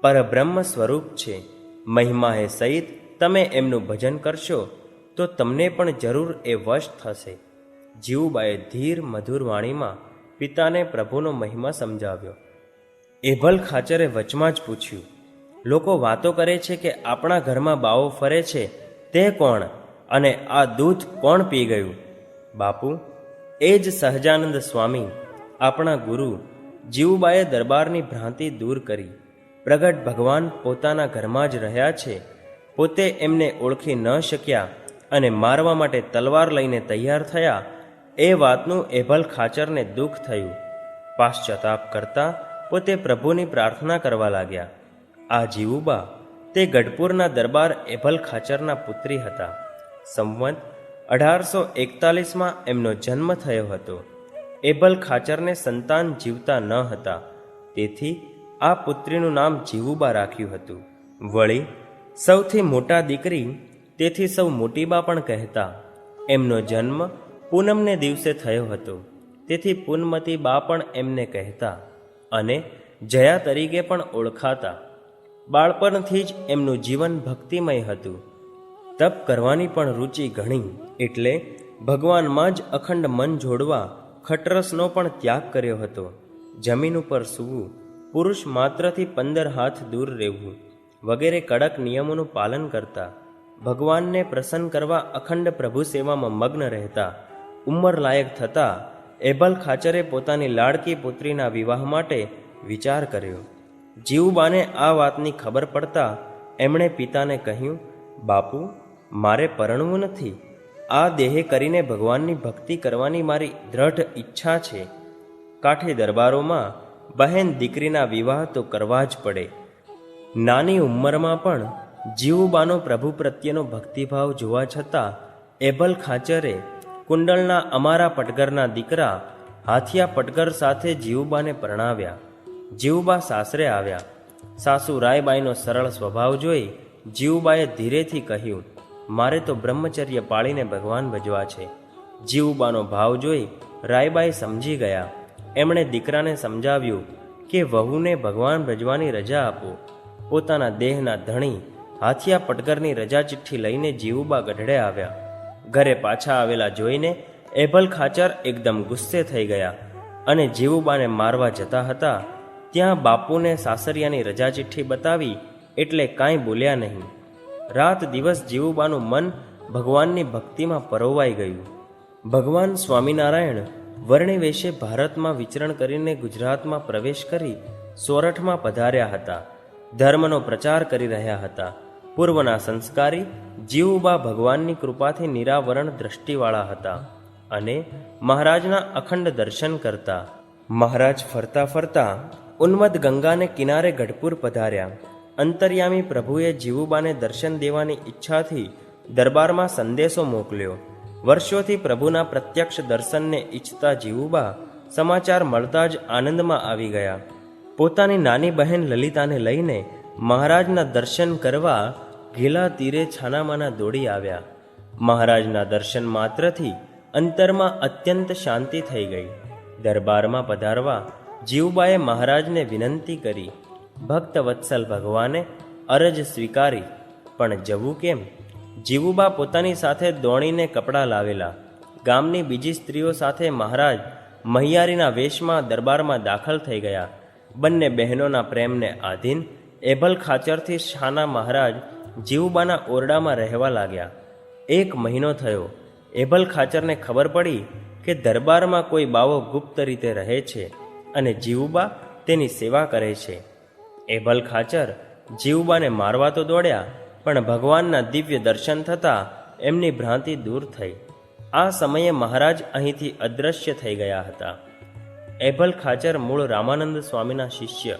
પરબ્રહ્મ સ્વરૂપ છે. મહિમા હે સહિત તમે એમનું ભજન કરશો તો તમને પણ જરૂર એ વશ થશે. જીવુબાએ ધીર મધુર વાણીમાં પિતાને પ્રભુનો મહિમા સમજાવ્યો. એભલ ખાચરે વચમાં જ પૂછ્યું, લોકો વાતો કરે છે કે આપણા ઘરમાં બાવો ફરે છે, તે કોણ? અને આ દૂધ કોણ પી ગયું? બાપુ, એ જ સહજાનંદ સ્વામી, આપણા ગુરુ. જીવુબાએ દરબારની ભ્રાંતિ દૂર કરી. પ્રગટ ભગવાન પોતાના ઘરમાં જ રહ્યા છે. પોતે એમને ઓળખી ન શક્યા અને મારવા માટે તલવાર લઈને તૈયાર થયા, એ વાતનું એભલ ખાચરને દુઃખ થયું. પાશ્ચાતાપ કરતા પોતે પ્રભુની પ્રાર્થના કરવા લાગ્યા. આ જીવુબા તે ગઢપુરના દરબાર એભલ ખાચરના પુત્રી હતા. સંવત 1841માં એમનો જન્મ થયો હતો. એભલ ખાચરને સંતાન જીવતા ન હતા, તેથી આ પુત્રીનું નામ જીવુબા રાખ્યું હતું. વળી સૌથી મોટા દીકરી, તેથી સૌ મોટીબા પણ કહેતા. એમનો જન્મ પૂનમને દિવસે થયો હતો, તેથી પૂનમતી બા પણ એમને કહેતા અને જયા તરીકે પણ ઓળખાતા. બાળપણથી જ એમનું જીવન ભક્તિમય હતું. તપ કરવાની પણ રુચિ ઘણી, એટલે ભગવાનમાં જ અખંડ મન જોડવા ખટરસનો પણ ત્યાગ કર્યો હતો. જમીન ઉપર સૂવું, પુરુષ માત્રથી 15 હાથ દૂર રહેવું વગેરે કડક નિયમોનું પાલન કરતા. ભગવાનને પ્રસન્ન કરવા અખંડ પ્રભુ સેવામાં મગ્ન રહેતા. ઉંમર લાયક થતાં એભલ ખાચરે પોતાની લાડકી પુત્રીના વિવાહ માટે વિચાર કર્યો. જીવુબાને આ વાતની ખબર પડતા એમણે પિતાને કહ્યું, બાપુ, મારે પરણવું નથી. આ દેહે કરીને ભગવાનની ભક્તિ કરવાની મારી દ્રઢ ઈચ્છા છે. કાંઠે દરબારોમાં બહેન દીકરીના વિવાહ તો કરવા જ પડે. નાની ઉંમરમાં પણ જીવુબાનો પ્રભુ પ્રત્યેનો ભક્તિભાવ જોવા છતાં એભલ ખાચરે કુંડલના અમારા પટગરના દીકરા હાથિયા પટગર સાથે જીવુબાને પરણાવ્યા. જીવુબા સાસરે આવ્યા. સાસુ રાયબાઈનો સરળ સ્વભાવ જોઈ જીવુબાએ ધીરેથી કહ્યું, મારે તો બ્રહ્મચર્ય પાળીને ભગવાન ભજવા છે. જીવુબાનો ભાવ જોઈ રાયબાઈ સમજી ગયા. એમણે દીકરાને સમજાવ્યું કે વહુને ભગવાન ભજવાની રજા આપો. પોતાના દેહના ધણી હાથિયા પટગરની રજા ચિઠ્ઠી લઈને જીવુબા ગઢડે આવ્યા. ઘરે પાછા આવેલા જોઈને એભલ ખાચર એકદમ ગુસ્સે થઈ ગયા અને જીવુબાને મારવા જતા હતા ત્યાં બાપુને સાસરિયાની રજા ચિઠ્ઠી બતાવી એટલે કાંઈ બોલ્યા નહીં. રાત દિવસ જીવુબાનું મન ભગવાનની ભક્તિમાં પરોવાઈ ગયું. ભગવાન સ્વામિનારાયણ વર્ણિ વેશે ભારતમાં વિચરણ કરીને ગુજરાતમાં પ્રવેશ કરી સોરઠમાં પધાર્યા હતા. ધર્મનો પ્રચાર કરી રહ્યા હતા. પૂર્વના સંસ્કારી જીવુબા ભગવાનની કૃપાથી નિરાવરણ દ્રષ્ટિવાળા હતા અને મહારાજના અખંડ દર્શન કરતા. મહારાજ ફરતા ફરતા ઉન્મદ ગંગાને કિનારે ગઢપુર પધાર્યા. અંતર્યામી પ્રભુએ જીવુબાને દર્શન દેવાની ઈચ્છાથી દરબારમાં સંદેશો મોકલ્યો. વર્ષોથી પ્રભુના પ્રત્યક્ષ દર્શનને ઈચ્છતા જીવુબા સમાચાર મળતા જ આનંદમાં આવી ગયા. પોતાની નાની બહેન લલિતાને લઈને મહારાજના દર્શન કરવા ઘેલા તીરે છાનામાના દોડી આવ્યા. મહારાજના દર્શન માત્રથી અંતરમાં અત્યંત શાંતિ થઈ ગઈ. દરબારમાં પધારવા જીવુબાએ મહારાજને વિનંતી કરી. ભક્ત વત્સલ ભગવાને અરજ સ્વીકારી, પણ જવું કેમ? જીવુબા પોતાની સાથે દોણીને કપડાં લાવેલા. ગામની બીજી સ્ત્રીઓ સાથે મહારાજ મહિયારીના વેશમાં દરબારમાં દાખલ થઈ ગયા. બંને બહેનોના પ્રેમને આધીન એભલ ખાચરથી શાના મહારાજ જીવુબાના ઓરડામાં રહેવા લાગ્યા. 1 મહિનો થયો. એભલ ખાચરને ખબર પડી કે દરબારમાં કોઈ બાવો ગુપ્ત રીતે રહે છે અને જીવુબા તેની સેવા કરે છે. એભલ ખાચર જીવુબાને મારવા તો દોડ્યા, પણ ભગવાનના દિવ્ય દર્શન થતાં એમની ભ્રાંતિ દૂર થઈ. આ સમયે મહારાજ અહીંથી અદૃશ્ય થઈ ગયા હતા. એભલ ખાચર મૂળ રામાનંદ સ્વામીના શિષ્ય.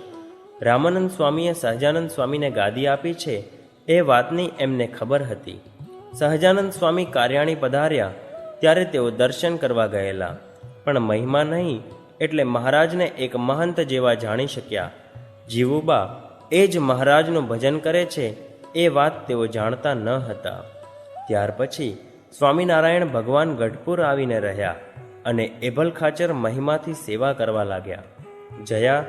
રામાનંદ સ્વામીએ સહજાનંદ સ્વામીને ગાદી આપી છે એ વાતની એમને ખબર હતી. સહજાનંદ સ્વામી કાર્યાણી પધાર્યા ત્યારે તેઓ દર્શન કરવા ગયેલા, પણ મહિમા નહીં એટલે મહારાજને એક મહંત જેવા જાણી શક્યા. જીવુબા એ જ મહારાજનું ભજન કરે છે એ વાત તેઓ જાણતા ન હતા. ત્યાર પછી સ્વામિનારાયણ ભગવાન ગઢપુર આવીને રહ્યા અને એભલ ખાચર મહિમાથી સેવા કરવા લાગ્યા. જયા,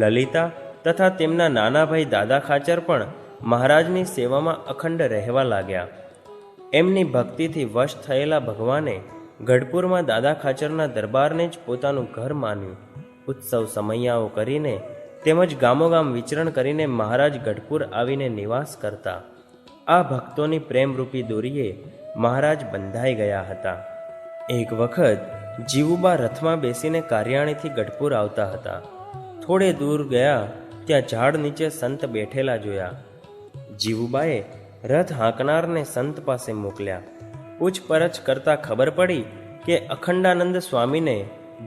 લલિતા તથા તેમના નાના ભાઈ દાદા ખાચર પણ મહારાજની સેવામાં અખંડ રહેવા લાગ્યા. એમની ભક્તિથી વશ થયેલા ભગવાને ગઢપુરમાં દાદા ખાચરના દરબારને જ પોતાનું ઘર માન્યું. ઉત્સવ સમૈયાઓ કરીને તેમજ ગામોગામ વિચરણ કરીને મહારાજ ગઢપુર આવીને નિવાસ કરતા. આ ભક્તોની પ્રેમરૂપી દોરીએ મહારાજ બંધાઈ ગયા હતા. એક વખત જીવુબા રથમાં બેસીને કાર્યાણીથી ગઢપુર આવતા હતા. થોડે દૂર ગયા ત્યાં ઝાડ નીચે સંત બેઠેલા જોયા. જીવુબાએ રથ હાંકનારને સંત પાસે મોકલ્યા. પૂછપરછ કરતા ખબર પડી કે અખંડાનંદ સ્વામીને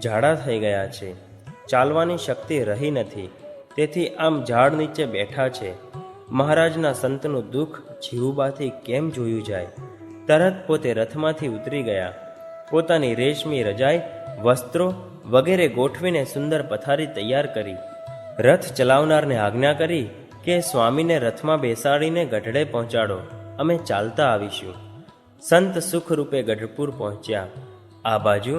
ઝાડા થઈ ગયા છે. ચાલવાની શક્તિ રહી નથી, તેથી આમ ઝાડ નીચે બેઠા છે. મહારાજના સંતનું દુઃખ જીવુબાથી કેમ જોયું જાય? તરત પોતે રથમાંથી ઉતરી ગયા. પોતાની રેશમી રજાઈ, વસ્ત્રો વગેરે ગોઠવીને સુંદર પથારી તૈયાર કરી. રથ ચલાવનારને આજ્ઞા કરી કે સ્વામીને રથમાં બેસાડીને ગઢડે પહોંચાડો, અમે ચાલતા આવીશું. સંત સુખરૂપે ગઢપુર પહોંચ્યા. આ બાજુ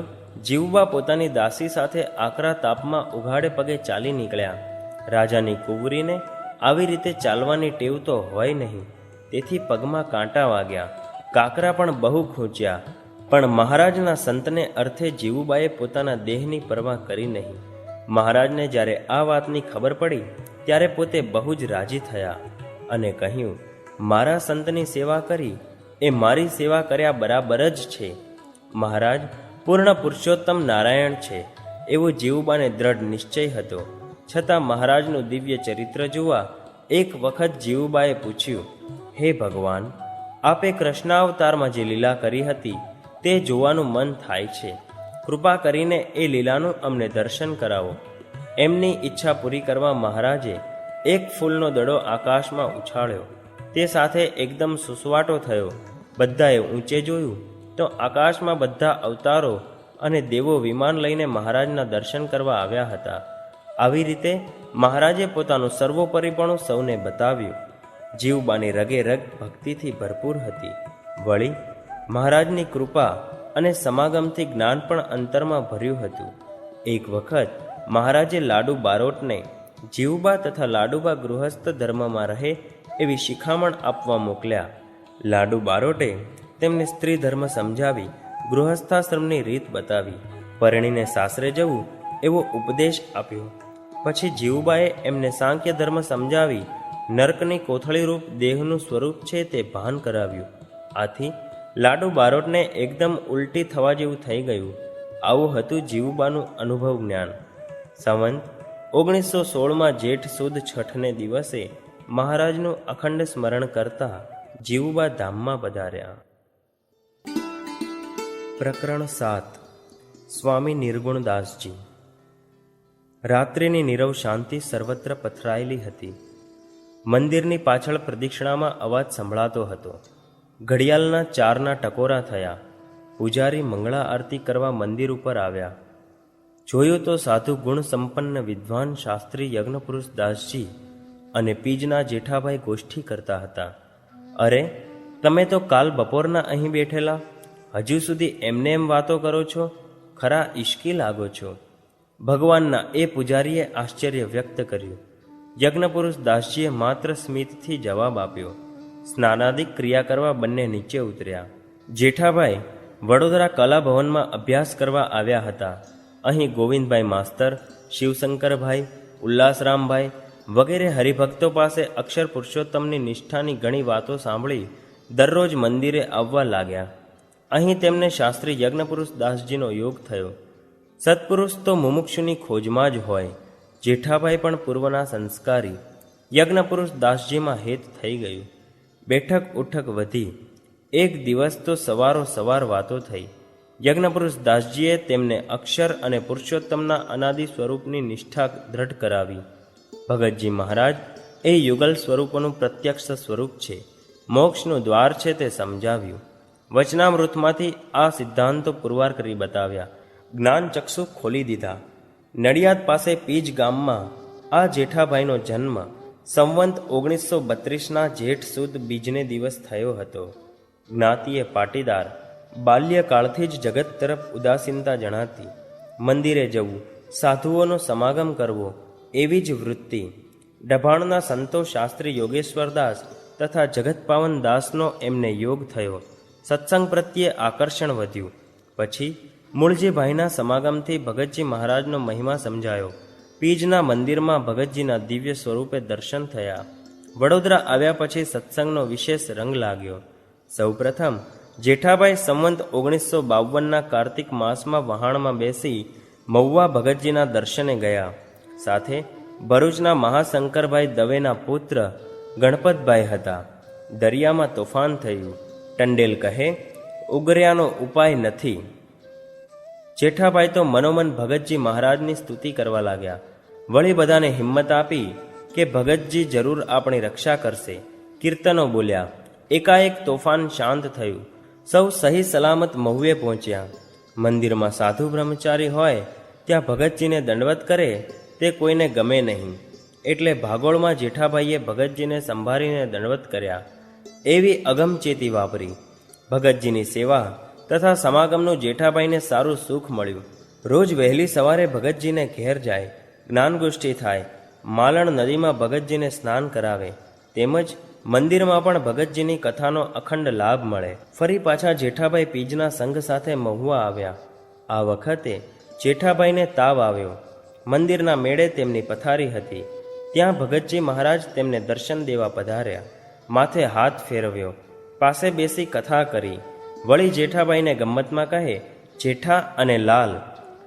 જીવુબા પોતાની દાસી સાથે આકરા તાપમાં ઉઘાડે પગે ચાલી નીકળ્યા. રાજાની કુંવરીને આવી રીતે ચાલવાની ટેવ તો હોય નહીં, તેથી પગમાં કાંટા વાગ્યા. કાકરા પણ બહુ ખૂંચ્યા, પણ મહારાજના સંતને અર્થે જીવુબાએ પોતાના દેહની પરવા કરી નહીં. મહારાજને જ્યારે આ વાતની ખબર પડી ત્યારે પોતે બહુ જ રાજી થયા અને કહ્યું, મારા સંતની સેવા કરી એ મારી સેવા કર્યા બરાબર જ છે. મહારાજ પૂર્ણ પુરુષોત્તમ નારાયણ છે એવો જીવુબાને દ્રઢ નિશ્ચય હતો. છતાં મહારાજનું દિવ્ય ચરિત્ર જોવા એક વખત જીવુબાએ પૂછ્યું, હે ભગવાન, આપે કૃષ્ણાવતારમાં જે લીલા કરી હતી તે જોવાનું મન થાય છે. કૃપા કરીને એ લીલાનું અમને દર્શન કરાવો. એમની ઈચ્છા પૂરી કરવા મહારાજે એક ફૂલનો દડો આકાશમાં ઉછાળ્યો. તે સાથે એકદમ સુસવાટો થયો. બધાએ ઊંચે જોયું તો આકાશમાં બધા અવતારો અને દેવો વિમાન લઈને મહારાજના દર્શન કરવા આવ્યા હતા. આવી રીતે મહારાજે પોતાનું સર્વોપરીપણું સૌને બતાવ્યું. જીવુબાની રગે રગ ભક્તિથી ભરપૂર હતી. વળી મહારાજની કૃપા અને સમાગમથી જ્ઞાન પણ અંતરમાં ભર્યું હતું. એક વખત મહારાજે લાડુ બારોટને જીવુબા તથા લાડુબા ગૃહસ્થ ધર્મમાં રહે એવી શિખામણ આપવા મોકલ્યા. લાડુ બારોટે તેમને સ્ત્રી ધર્મ સમજાવી ગૃહસ્થાશ્રમની રીત બતાવી. પરણીને સાસરે જવું એવો ઉપદેશ આપ્યો. પછી જીવુબાએ એમને સાંખ્ય ધર્મ સમજાવી નર્કની કોથળીરૂપ દેહનું સ્વરૂપ છે તે ભાન કરાવ્યું. આથી લાડુ બારોટને એકદમ ઉલટી થવા જેવું થઈ ગયું. આવું હતું જીવુબાનું અનુભવ જ્ઞાન. સંવંત 1916માં જેઠ સુદ છઠને દિવસે મહારાજનું અખંડ સ્મરણ કરતા જીવુબા ધામમાં પધાર્યા. પ્રકરણ 7. સ્વામી નિર્ગુણદાસજી. રાત્રિની નીરવ શાંતિ સર્વત્ર પથરાયેલી હતી. મંદિરની પાછળ પ્રદક્ષિણામાં અવાજ સંભળાતો હતો. ઘડિયાળના 4ના ટકોરા થયા. પૂજારી મંગળા આરતી કરવા મંદિર ઉપર આવ્યા. જોયું તો સાધુ ગુણ સંપન્ન વિદ્વાન શાસ્ત્રી યજ્ઞપુરુષ દાસજી અને પીજના જેઠાભાઈ ગોષ્ઠી કરતા હતા. અરે, તમે તો કાલ બપોરના અહીં બેઠેલા, હજુ સુધી એમને એમ વાતો કરો છો? ખરા ઈશ્કી લાગો છો. ભગવાનના એ પૂજારીએ આશ્ચર્ય વ્યક્ત કર્યું. યજ્ઞપુરુષ દાસજીએ માત્ર સ્મિતથી જવાબ આપ્યો. સ્નાનાદિક ક્રિયા કરવા બંને નીચે ઉતર્યા. જેઠાભાઈ વડોદરા કલાભવનમાં અભ્યાસ કરવા આવ્યા હતા. અહીં ગોવિંદભાઈ માસ્તર, શિવશંકરભાઈ, ઉલ્લાસરામભાઈ વગેરે હરિભક્તો પાસે અક્ષર પુરુષોત્તમની નિષ્ઠાની ઘણી વાતો સાંભળી દરરોજ મંદિરે આવવા લાગ્યા. અહીં તેમને શાસ્ત્રી યજ્ઞપુરુષ દાસજીનો યોગ થયો. સત્પુરુષ તો મુમુક્ષુની ખોજમાં જ હોય. જેઠાભાઈ પણ પૂર્વના સંસ્કારી. યજ્ઞપુરુષ દાસજીમાં હેત થઈ ગયું. બેઠક ઉઠક વધી. એક દિવસ તો સવાર વાતો થઈ. યજ્ઞપુરુષ દાસજીએ તેમને અક્ષર અને પુરુષોત્તમના અનાદિ સ્વરૂપની નિષ્ઠા દ્રઢ કરાવી. ભગતજી મહારાજ એ યુગલ સ્વરૂપોનું પ્રત્યક્ષ સ્વરૂપ છે, મોક્ષનું દ્વાર છે તે સમજાવ્યું. વચનામૃતમાંથી આ સિદ્ધાંતો પુરવાર કરી બતાવ્યા. જ્ઞાન ચક્ષુ ખોલી દીધા. નડિયાદ પાસે પીજ ગામમાં આ જેઠાભાઈનો જન્મ સંવંત 1932ના જેઠ સુદ બીજને દિવસ થયો હતો. જ્ઞાતિએ પાટીદાર. બાલ્યકાળથી જ જગત તરફ ઉદાસીનતા જણાતી. મંદિરે જવું, સાધુઓનો સમાગમ કરવો એવી જ વૃત્તિ. ડભાણના સંતો શાસ્ત્રી યોગેશ્વરદાસ તથા જગતપાવન દાસનો એમને યોગ થયો. સત્સંગ પ્રત્યે આકર્ષણ વધ્યું. પછી મૂળજીભાઈના સમાગમથી ભગતજી મહારાજનો મહિમા સમજાયો. પીજના મંદિરમાં ભગતજીના દિવ્ય સ્વરૂપે દર્શન થયા. વડોદરા આવ્યા પછી સત્સંગનો વિશેષ રંગ લાગ્યો. સૌપ્રથમ જેઠાભાઈ સંવંત 1952ના કાર્તિક માસમાં વહાણમાં બેસી મહુવા ભગતજીના દર્શને ગયા. સાથે ભરૂચના મહાશંકરભાઈ દવેના પુત્ર ગણપતભાઈ હતા. દરિયામાં તોફાન થયું. ટંડેલ કહે, ઉગર્યાનો ઉપાય નથી. જેઠાભાઈ તો મનોમન ભગતજી મહારાજની સ્તુતિ કરવા લાગ્યા. વળી બધાને હિંમત આપી કે ભગતજી જરૂર આપણી રક્ષા કરશે. કીર્તનો બોલ્યા. એકાએક તોફાન શાંત થયું. સૌ સહી સલામત મહુએ પહોંચ્યા. મંદિરમાં સાધુ બ્રહ્મચારી હોય ત્યાં ભગતજીને દંડવત કરે તે કોઈને ગમે નહીં. એટલે ભાગોળમાં જેઠાભાઈએ ભગતજીને સંભાળીને દંડવત કર્યા. એવી અગમચેતી વાપરી. ભગતજીની સેવા તથા સમાગમનું જેઠાભાઈને સારું સુખ મળ્યું. રોજ વહેલી સવારે ભગતજીને ઘેર જાય, જ્ઞાનગોષ્ઠી થાય. માલણ નદીમાં ભગતજીને સ્નાન કરાવે. તેમજ મંદિરમાં પણ ભગતજીની કથાનો અખંડ લાભ મળે. ફરી પાછા જેઠાભાઈ પીજના સંઘ સાથે મહુવા આવ્યા. આ વખતે જેઠાભાઈને તાવ આવ્યો. મંદિરના મેળે તેમની પથારી હતી. ત્યાં ભગતજી મહારાજ તેમને દર્શન દેવા પધાર્યા. માથે હાથ ફેરવ્યો. પાસે બેસી કથા કરી. વળી જેઠાભાઈને ગમ્મતમાં કહે, જેઠા અને લાલ.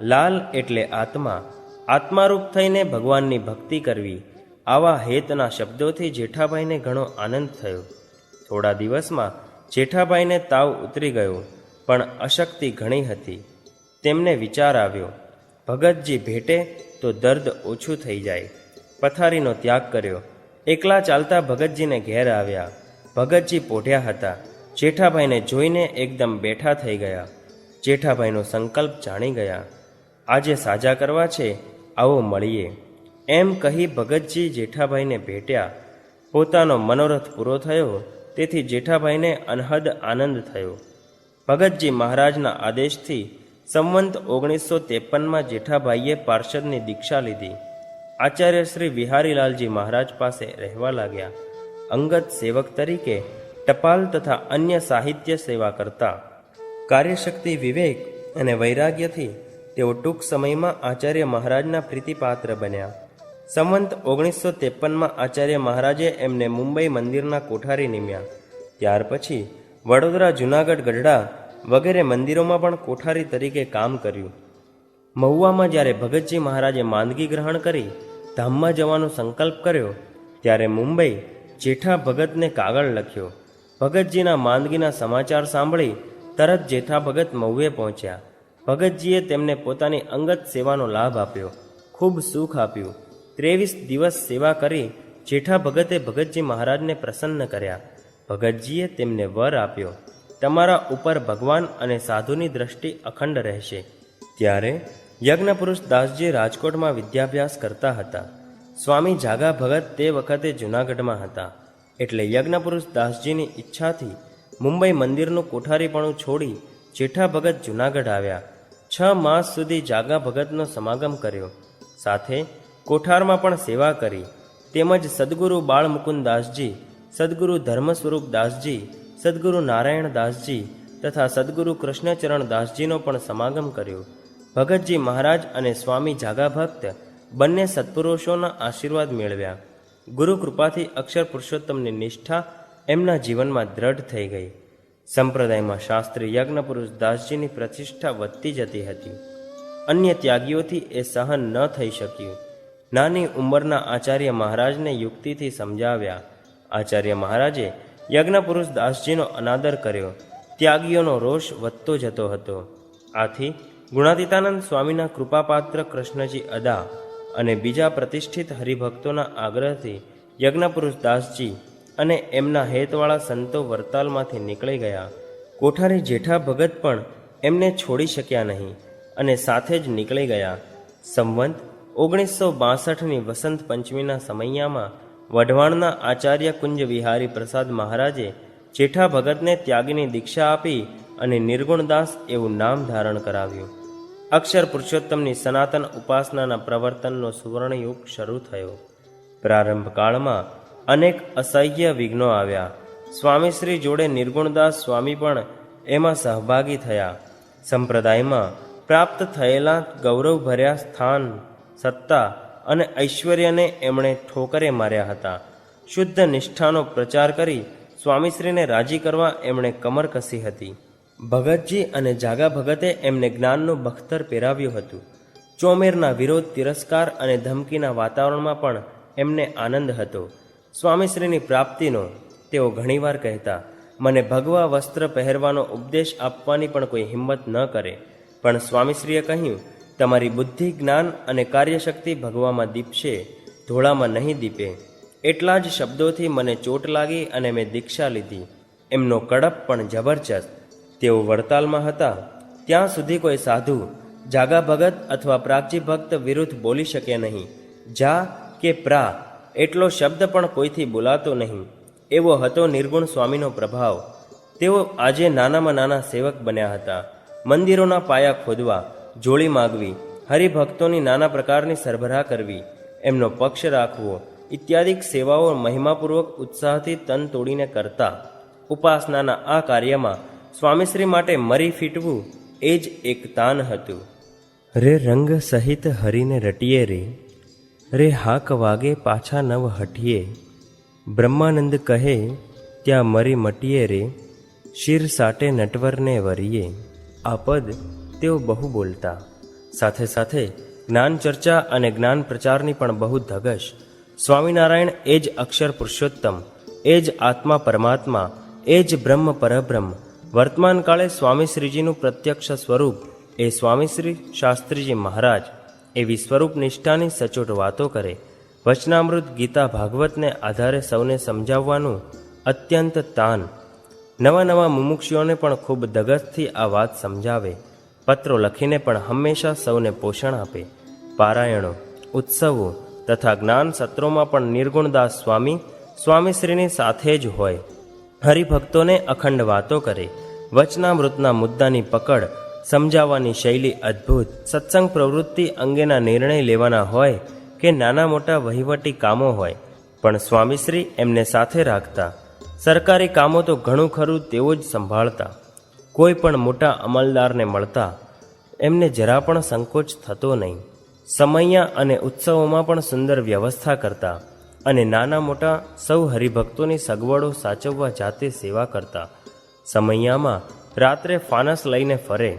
લાલ એટલે આત્મા. આત્મારૂપ થઈને ભગવાનની ભક્તિ કરવી. આવા હેતના શબ્દોથી જેઠાભાઈને ઘણો આનંદ થયો. થોડા દિવસમાં જેઠાભાઈને તાવ ઉતરી ગયો, પણ અશક્તિ ઘણી હતી. તેમને વિચાર આવ્યો, ભગતજી ભેટે તો દર્દ ઓછું થઈ જાય. પથારીનો ત્યાગ કર્યો. એકલા ચાલતા ભગતજીને ઘેર આવ્યા. ભગતજી પોઢ્યા હતા. જેઠાભાઈને જોઈને એકદમ બેઠા થઈ ગયા. જેઠાભાઈનો સંકલ્પ જાણી ગયા. આજે સાજા કરવા છે, આવો મળીએ. એમ કહી ભગતજી જેઠાભાઈને ભેટ્યા. પોતાનો મનોરથ પૂરો થયો, તેથી જેઠાભાઈને અનહદ આનંદ થયો. ભગતજી મહારાજના આદેશથી સંવંત 1953માં જેઠાભાઈએ પાર્ષદની દીક્ષા લીધી. આચાર્ય શ્રી વિહારીલાલજી મહારાજ પાસે રહેવા લાગ્યા. અંગત સેવક તરીકે ટપાલ તથા અન્ય સાહિત્ય સેવા કરતા. કાર્યશક્તિ, વિવેક અને વૈરાગ્યથી તેઓ ટૂંક સમયમાં આચાર્ય મહારાજના પ્રીતિપાત્ર બન્યા. સંવંત 1953માં આચાર્ય મહારાજે એમને મુંબઈ મંદિરના કોઠારી નિમ્યા. ત્યાર પછી વડોદરા, જૂનાગઢ, ગઢડા વગેરે મંદિરોમાં પણ કોઠારી તરીકે કામ કર્યું. મહુવામાં જ્યારે ભગતજી મહારાજે માંદગી ગ્રહણ કરી ધામમાં જવાનો સંકલ્પ કર્યો, ત્યારે મુંબઈ જેઠા ભગતને કાગળ લખ્યો. ભગતજીના માંદગીના સમાચાર સાંભળી તરત જેઠા ભગત મહુએ પહોંચ્યા. ભગતજીએ તેમને પોતાની અંગત સેવાનો લાભ આપ્યો. ખૂબ સુખ આપ્યું. 23 દિવસ સેવા કરી જેઠા ભગતે ભગતજી મહારાજને પ્રસન્ન કર્યા. ભગતજીએ તેમને વર આપ્યો, તમારા ઉપર ભગવાન અને સાધુની દ્રષ્ટિ અખંડ રહેશે. ત્યારે યજ્ઞપુરુષ દાસજી રાજકોટમાં વિદ્યાભ્યાસ કરતા હતા. સ્વામી જાગા ભગત તે વખતે જૂનાગઢમાં હતા. એટલે યજ્ઞપુરુષ દાસજીની ઈચ્છાથી મુંબઈ મંદિરનું કોઠારીપણું છોડી જેઠા ભગત જૂનાગઢ આવ્યા. માસ સુધી જાગા ભગતનો સમાગમ કર્યો. સાથે કોઠારમાં પણ સેવા કરી. તેમજ સદગુરુ બાળમુકુંદાસજી, સદગુરુ ધર્મ સ્વરૂપ દાસજી, સદગુરુ નારાયણ દાસજી તથા સદગુરુ કૃષ્ણચરણ દાસજીનો પણ સમાગમ કર્યો. ભગતજી મહારાજ અને સ્વામી જાગા ભક્ત બંને સત્પુરુષોના આશીર્વાદ મેળવ્યા. ગુરુ કૃપાથી અક્ષર પુરુષોત્તમની નિષ્ઠા એમના જીવનમાં દ્રઢ થઈ ગઈ. સંપ્રદાયમાં શાસ્ત્રી યજ્ઞપુરુષ દાસજીની પ્રતિષ્ઠા વધતી જતી હતી. અન્ય ત્યાગીઓથી એ સહન ન થઈ શક્યું. નાની ઉંમરના આચાર્ય મહારાજને યુક્તિથી સમજાવ્યા. આચાર્ય મહારાજે યજ્ઞપુરુષ દાસજીનો અનાદર કર્યો. ત્યાગીઓનો રોષ વધતો જતો હતો. આથી ગુણાતીતાનંદ સ્વામીના કૃપાપાત્ર કૃષ્ણજી અદા અને બીજા પ્રતિષ્ઠિત હરિભક્તોના આગ્રહથી યજ્ઞપુરુષ દાસજી અને એમના હેતવાળા સંતો વરતાલમાંથી નીકળી ગયા. કોઠારી જેઠા ભગત પણ એમને છોડી શક્યા નહીં અને સાથે જ નીકળી ગયા. સંવંત 1962ની વસંત પંચમીના સમયમાં વઢવાણના આચાર્ય કુંજ વિહારી પ્રસાદ મહારાજે જેઠા ભગતને ત્યાગીની દીક્ષા આપી અને નિર્ગુણદાસ એવું નામ ધારણ કરાવ્યું. અક્ષર પુરુષોત્તમની સનાતન ઉપાસનાના પ્રવર્તનનો સુવર્ણયુગ શરૂ થયો. પ્રારંભ કાળમાં અનેક અસહ્ય વિઘ્નો આવ્યા. સ્વામીશ્રી જોડે નિર્ગુણદાસ સ્વામી પણ એમાં સહભાગી થયા. સંપ્રદાયમાં પ્રાપ્ત થયેલા ગૌરવભર્યા સ્થાન, સત્તા અને ઐશ્વર્યને એમણે ઠોકરે માર્યા હતા. શુદ્ધ નિષ્ઠાનો પ્રચાર કરી સ્વામીશ્રીને રાજી કરવા એમણે કમર કસી હતી. ભગતજી અને જાગા ભગતે એમને જ્ઞાનનું બખ્તર પહેરાવ્યું હતું. ચોમેરના વિરોધ, તિરસ્કાર અને ધમકીના વાતાવરણમાં પણ એમને આનંદ હતો. સ્વામીશ્રીની પ્રાપ્તિનો તેઓ ઘણીવાર કહેતા, મને ભગવા વસ્ત્ર પહેરવાનો ઉપદેશ આપવાની પણ કોઈ હિંમત ન કરે. પણ સ્વામીશ્રીએ કહ્યું, તમારી બુદ્ધિ, જ્ઞાન અને કાર્યશક્તિ ભગવામાં દીપશે, ધોળામાં નહીં દીપે. એટલા જ શબ્દોથી મને ચોટ લાગી અને મેં દીક્ષા લીધી. એમનો કડપ પણ જબરજસ્ત. તેઓ વડતાલમાં હતા ત્યાં સુધી કોઈ સાધુ, જાગા ભગત અથવા પ્રાગજી ભક્ત વિરુદ્ધ બોલી શકે નહીં. જા કે પ્રા એટલો શબ્દ પણ કોઈથી બોલાતો નહીં. એવો હતો નિર્ગુણ સ્વામીનો પ્રભાવ. તેઓ આજે નાનામાં નાના સેવક બન્યા હતા. મંદિરોના પાયા ખોદવા, જોડી માગવી, હરિભક્તોની નાના પ્રકારની સરભરા કરવી, એમનો પક્ષ રાખવો ઇત્યાદિક સેવાઓ મહિમાપૂર્વક ઉત્સાહથી તન તોડીને કરતા. ઉપાસનાના આ કાર્યમાં સ્વામીશ્રી માટે મરી ફીટવું એ જ એક તાન હતું. રે રંગ સહિત હરીને રટીએ રે, રે હાક વાગે પાછા નવ હટીએ. બ્રહ્માનંદ કહે ત્યાં મરી મટીએ રે, શિર સાટે નટવરને વરીએ. આ પદ તેઓ બહુ બોલતા. સાથે સાથે જ્ઞાન ચર્ચા અને જ્ઞાન પ્રચારની પણ બહુ ધગશ. સ્વામિનારાયણ એ જ અક્ષર પુરુષોત્તમ, એ જ આત્મા પરમાત્મા, એ જ બ્રહ્મ પરબ્રહ્મ. વર્તમાન કાળે સ્વામીશ્રીજીનું પ્રત્યક્ષ સ્વરૂપ એ સ્વામીશ્રી શાસ્ત્રીજી મહારાજ એવી સ્વરૂપ નિષ્ઠાની સચોટ વાતો કરે. વચનામૃત ગીતા ભાગવતને આધારે સૌને સમજાવવાનું અત્યંત તાન. નવા નવા મુમુક્ષુઓને પણ ખૂબ ધગશથી આ વાત સમજાવે. પત્રો લખીને પણ હંમેશા સૌને પોષણ આપે. પારાયણો, ઉત્સવો તથા જ્ઞાન સત્રોમાં પણ નિર્ગુણદાસ સ્વામી સ્વામીશ્રીની સાથે જ હોય. હરિભક્તોને અખંડ વાતો કરે. વચનામૃતના મુદ્દાની પકડ, સમજાવવાની શૈલી અદ્ભુત. સત્સંગ પ્રવૃત્તિ અંગેના નિર્ણય લેવાના હોય કે નાના મોટા વહીવટી કામો હોય, પણ સ્વામીશ્રી એમને સાથે રાખતા. સરકારી કામો તો ઘણું ખરું તેઓ જ સંભાળતા. કોઈ પણ મોટા અમલદારને મળતા એમને જરા પણ સંકોચ થતો નહીં. સમૈયા અને ઉત્સવોમાં પણ સુંદર વ્યવસ્થા કરતા અને નાના મોટા સૌ હરિભક્તોની સગવડો સાચવવા જાતે સેવા કરતા. સમૈયામાં રાત્રે ફાનસ લઈને ફરે.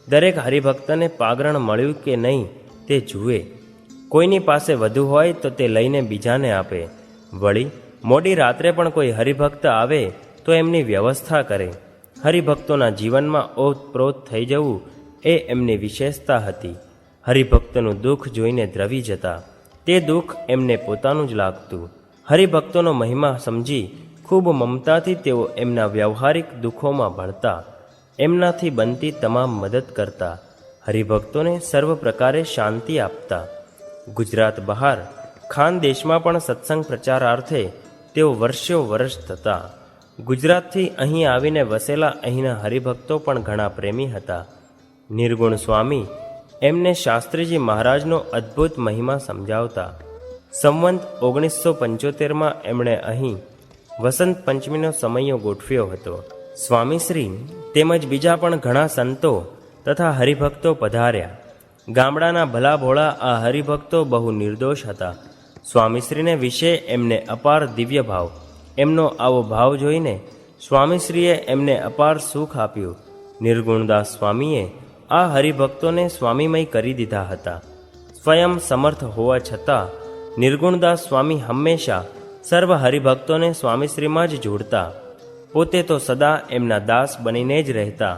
દરેક હરિભક્તને પાગરણ મળ્યું કે નહીં તે જુએ. કોઈની પાસે વધુ હોય તો તે લઈને બીજાને આપે. વળી મોડી રાત્રે પણ કોઈ હરિભક્ત આવે તો એમની વ્યવસ્થા કરે. હરિભક્તોના જીવનમાં ઓતપ્રોત થઈ જવું એ એમની વિશેષતા હતી. હરિભક્તનું દુઃખ જોઈને દ્રવી જતા. તે દુઃખ એમને પોતાનું જ લાગતું. હરિભક્તોનો મહિમા સમજી ખૂબ મમતાથી તેઓ એમના વ્યવહારિક દુઃખોમાં ભળતા. એમનાથી બનતી તમામ મદદ કરતા. હરિભક્તોને સર્વ પ્રકારે શાંતિ આપતા. ગુજરાત બહાર ખાનદેશમાં પણ સત્સંગ પ્રચારાર્થે તેઓ વર્ષો વર્ષ થતા. ગુજરાતથી અહીં આવીને વસેલા અહીંના હરિભક્તો પણ ઘણા પ્રેમી હતા. નિર્ગુણ સ્વામી એમને શાસ્ત્રીજી મહારાજનો અદ્ભુત મહિમા સમજાવતા સંવંત 1975માં એમણે અહીં વસંત પંચમીનો સમયો ગોઠવ્યો હતો. સ્વામીશ્રી તેમજ બીજા પણ ઘણા સંતો તથા હરિભક્તો પધાર્યા. ગામડાના ભલા ભોળા આ હરિભક્તો બહુ નિર્દોષ હતા. સ્વામીશ્રીને વિશે એમને અપાર દિવ્ય ભાવ. એમનો આવો ભાવ જોઈને સ્વામીશ્રીએ એમને અપાર સુખ આપ્યું. નિર્ગુણદાસ સ્વામીએ આ હરિભક્તોને સ્વામીમય કરી દીધા હતા. સ્વયં સમર્થ હોવા છતાં નિર્ગુણદાસ સ્વામી હંમેશા સર્વ હરિભક્તોને સ્વામીશ્રીમાં જ જોડતા. પોતે તો સદા એમના દાસ બનીને જ રહેતા.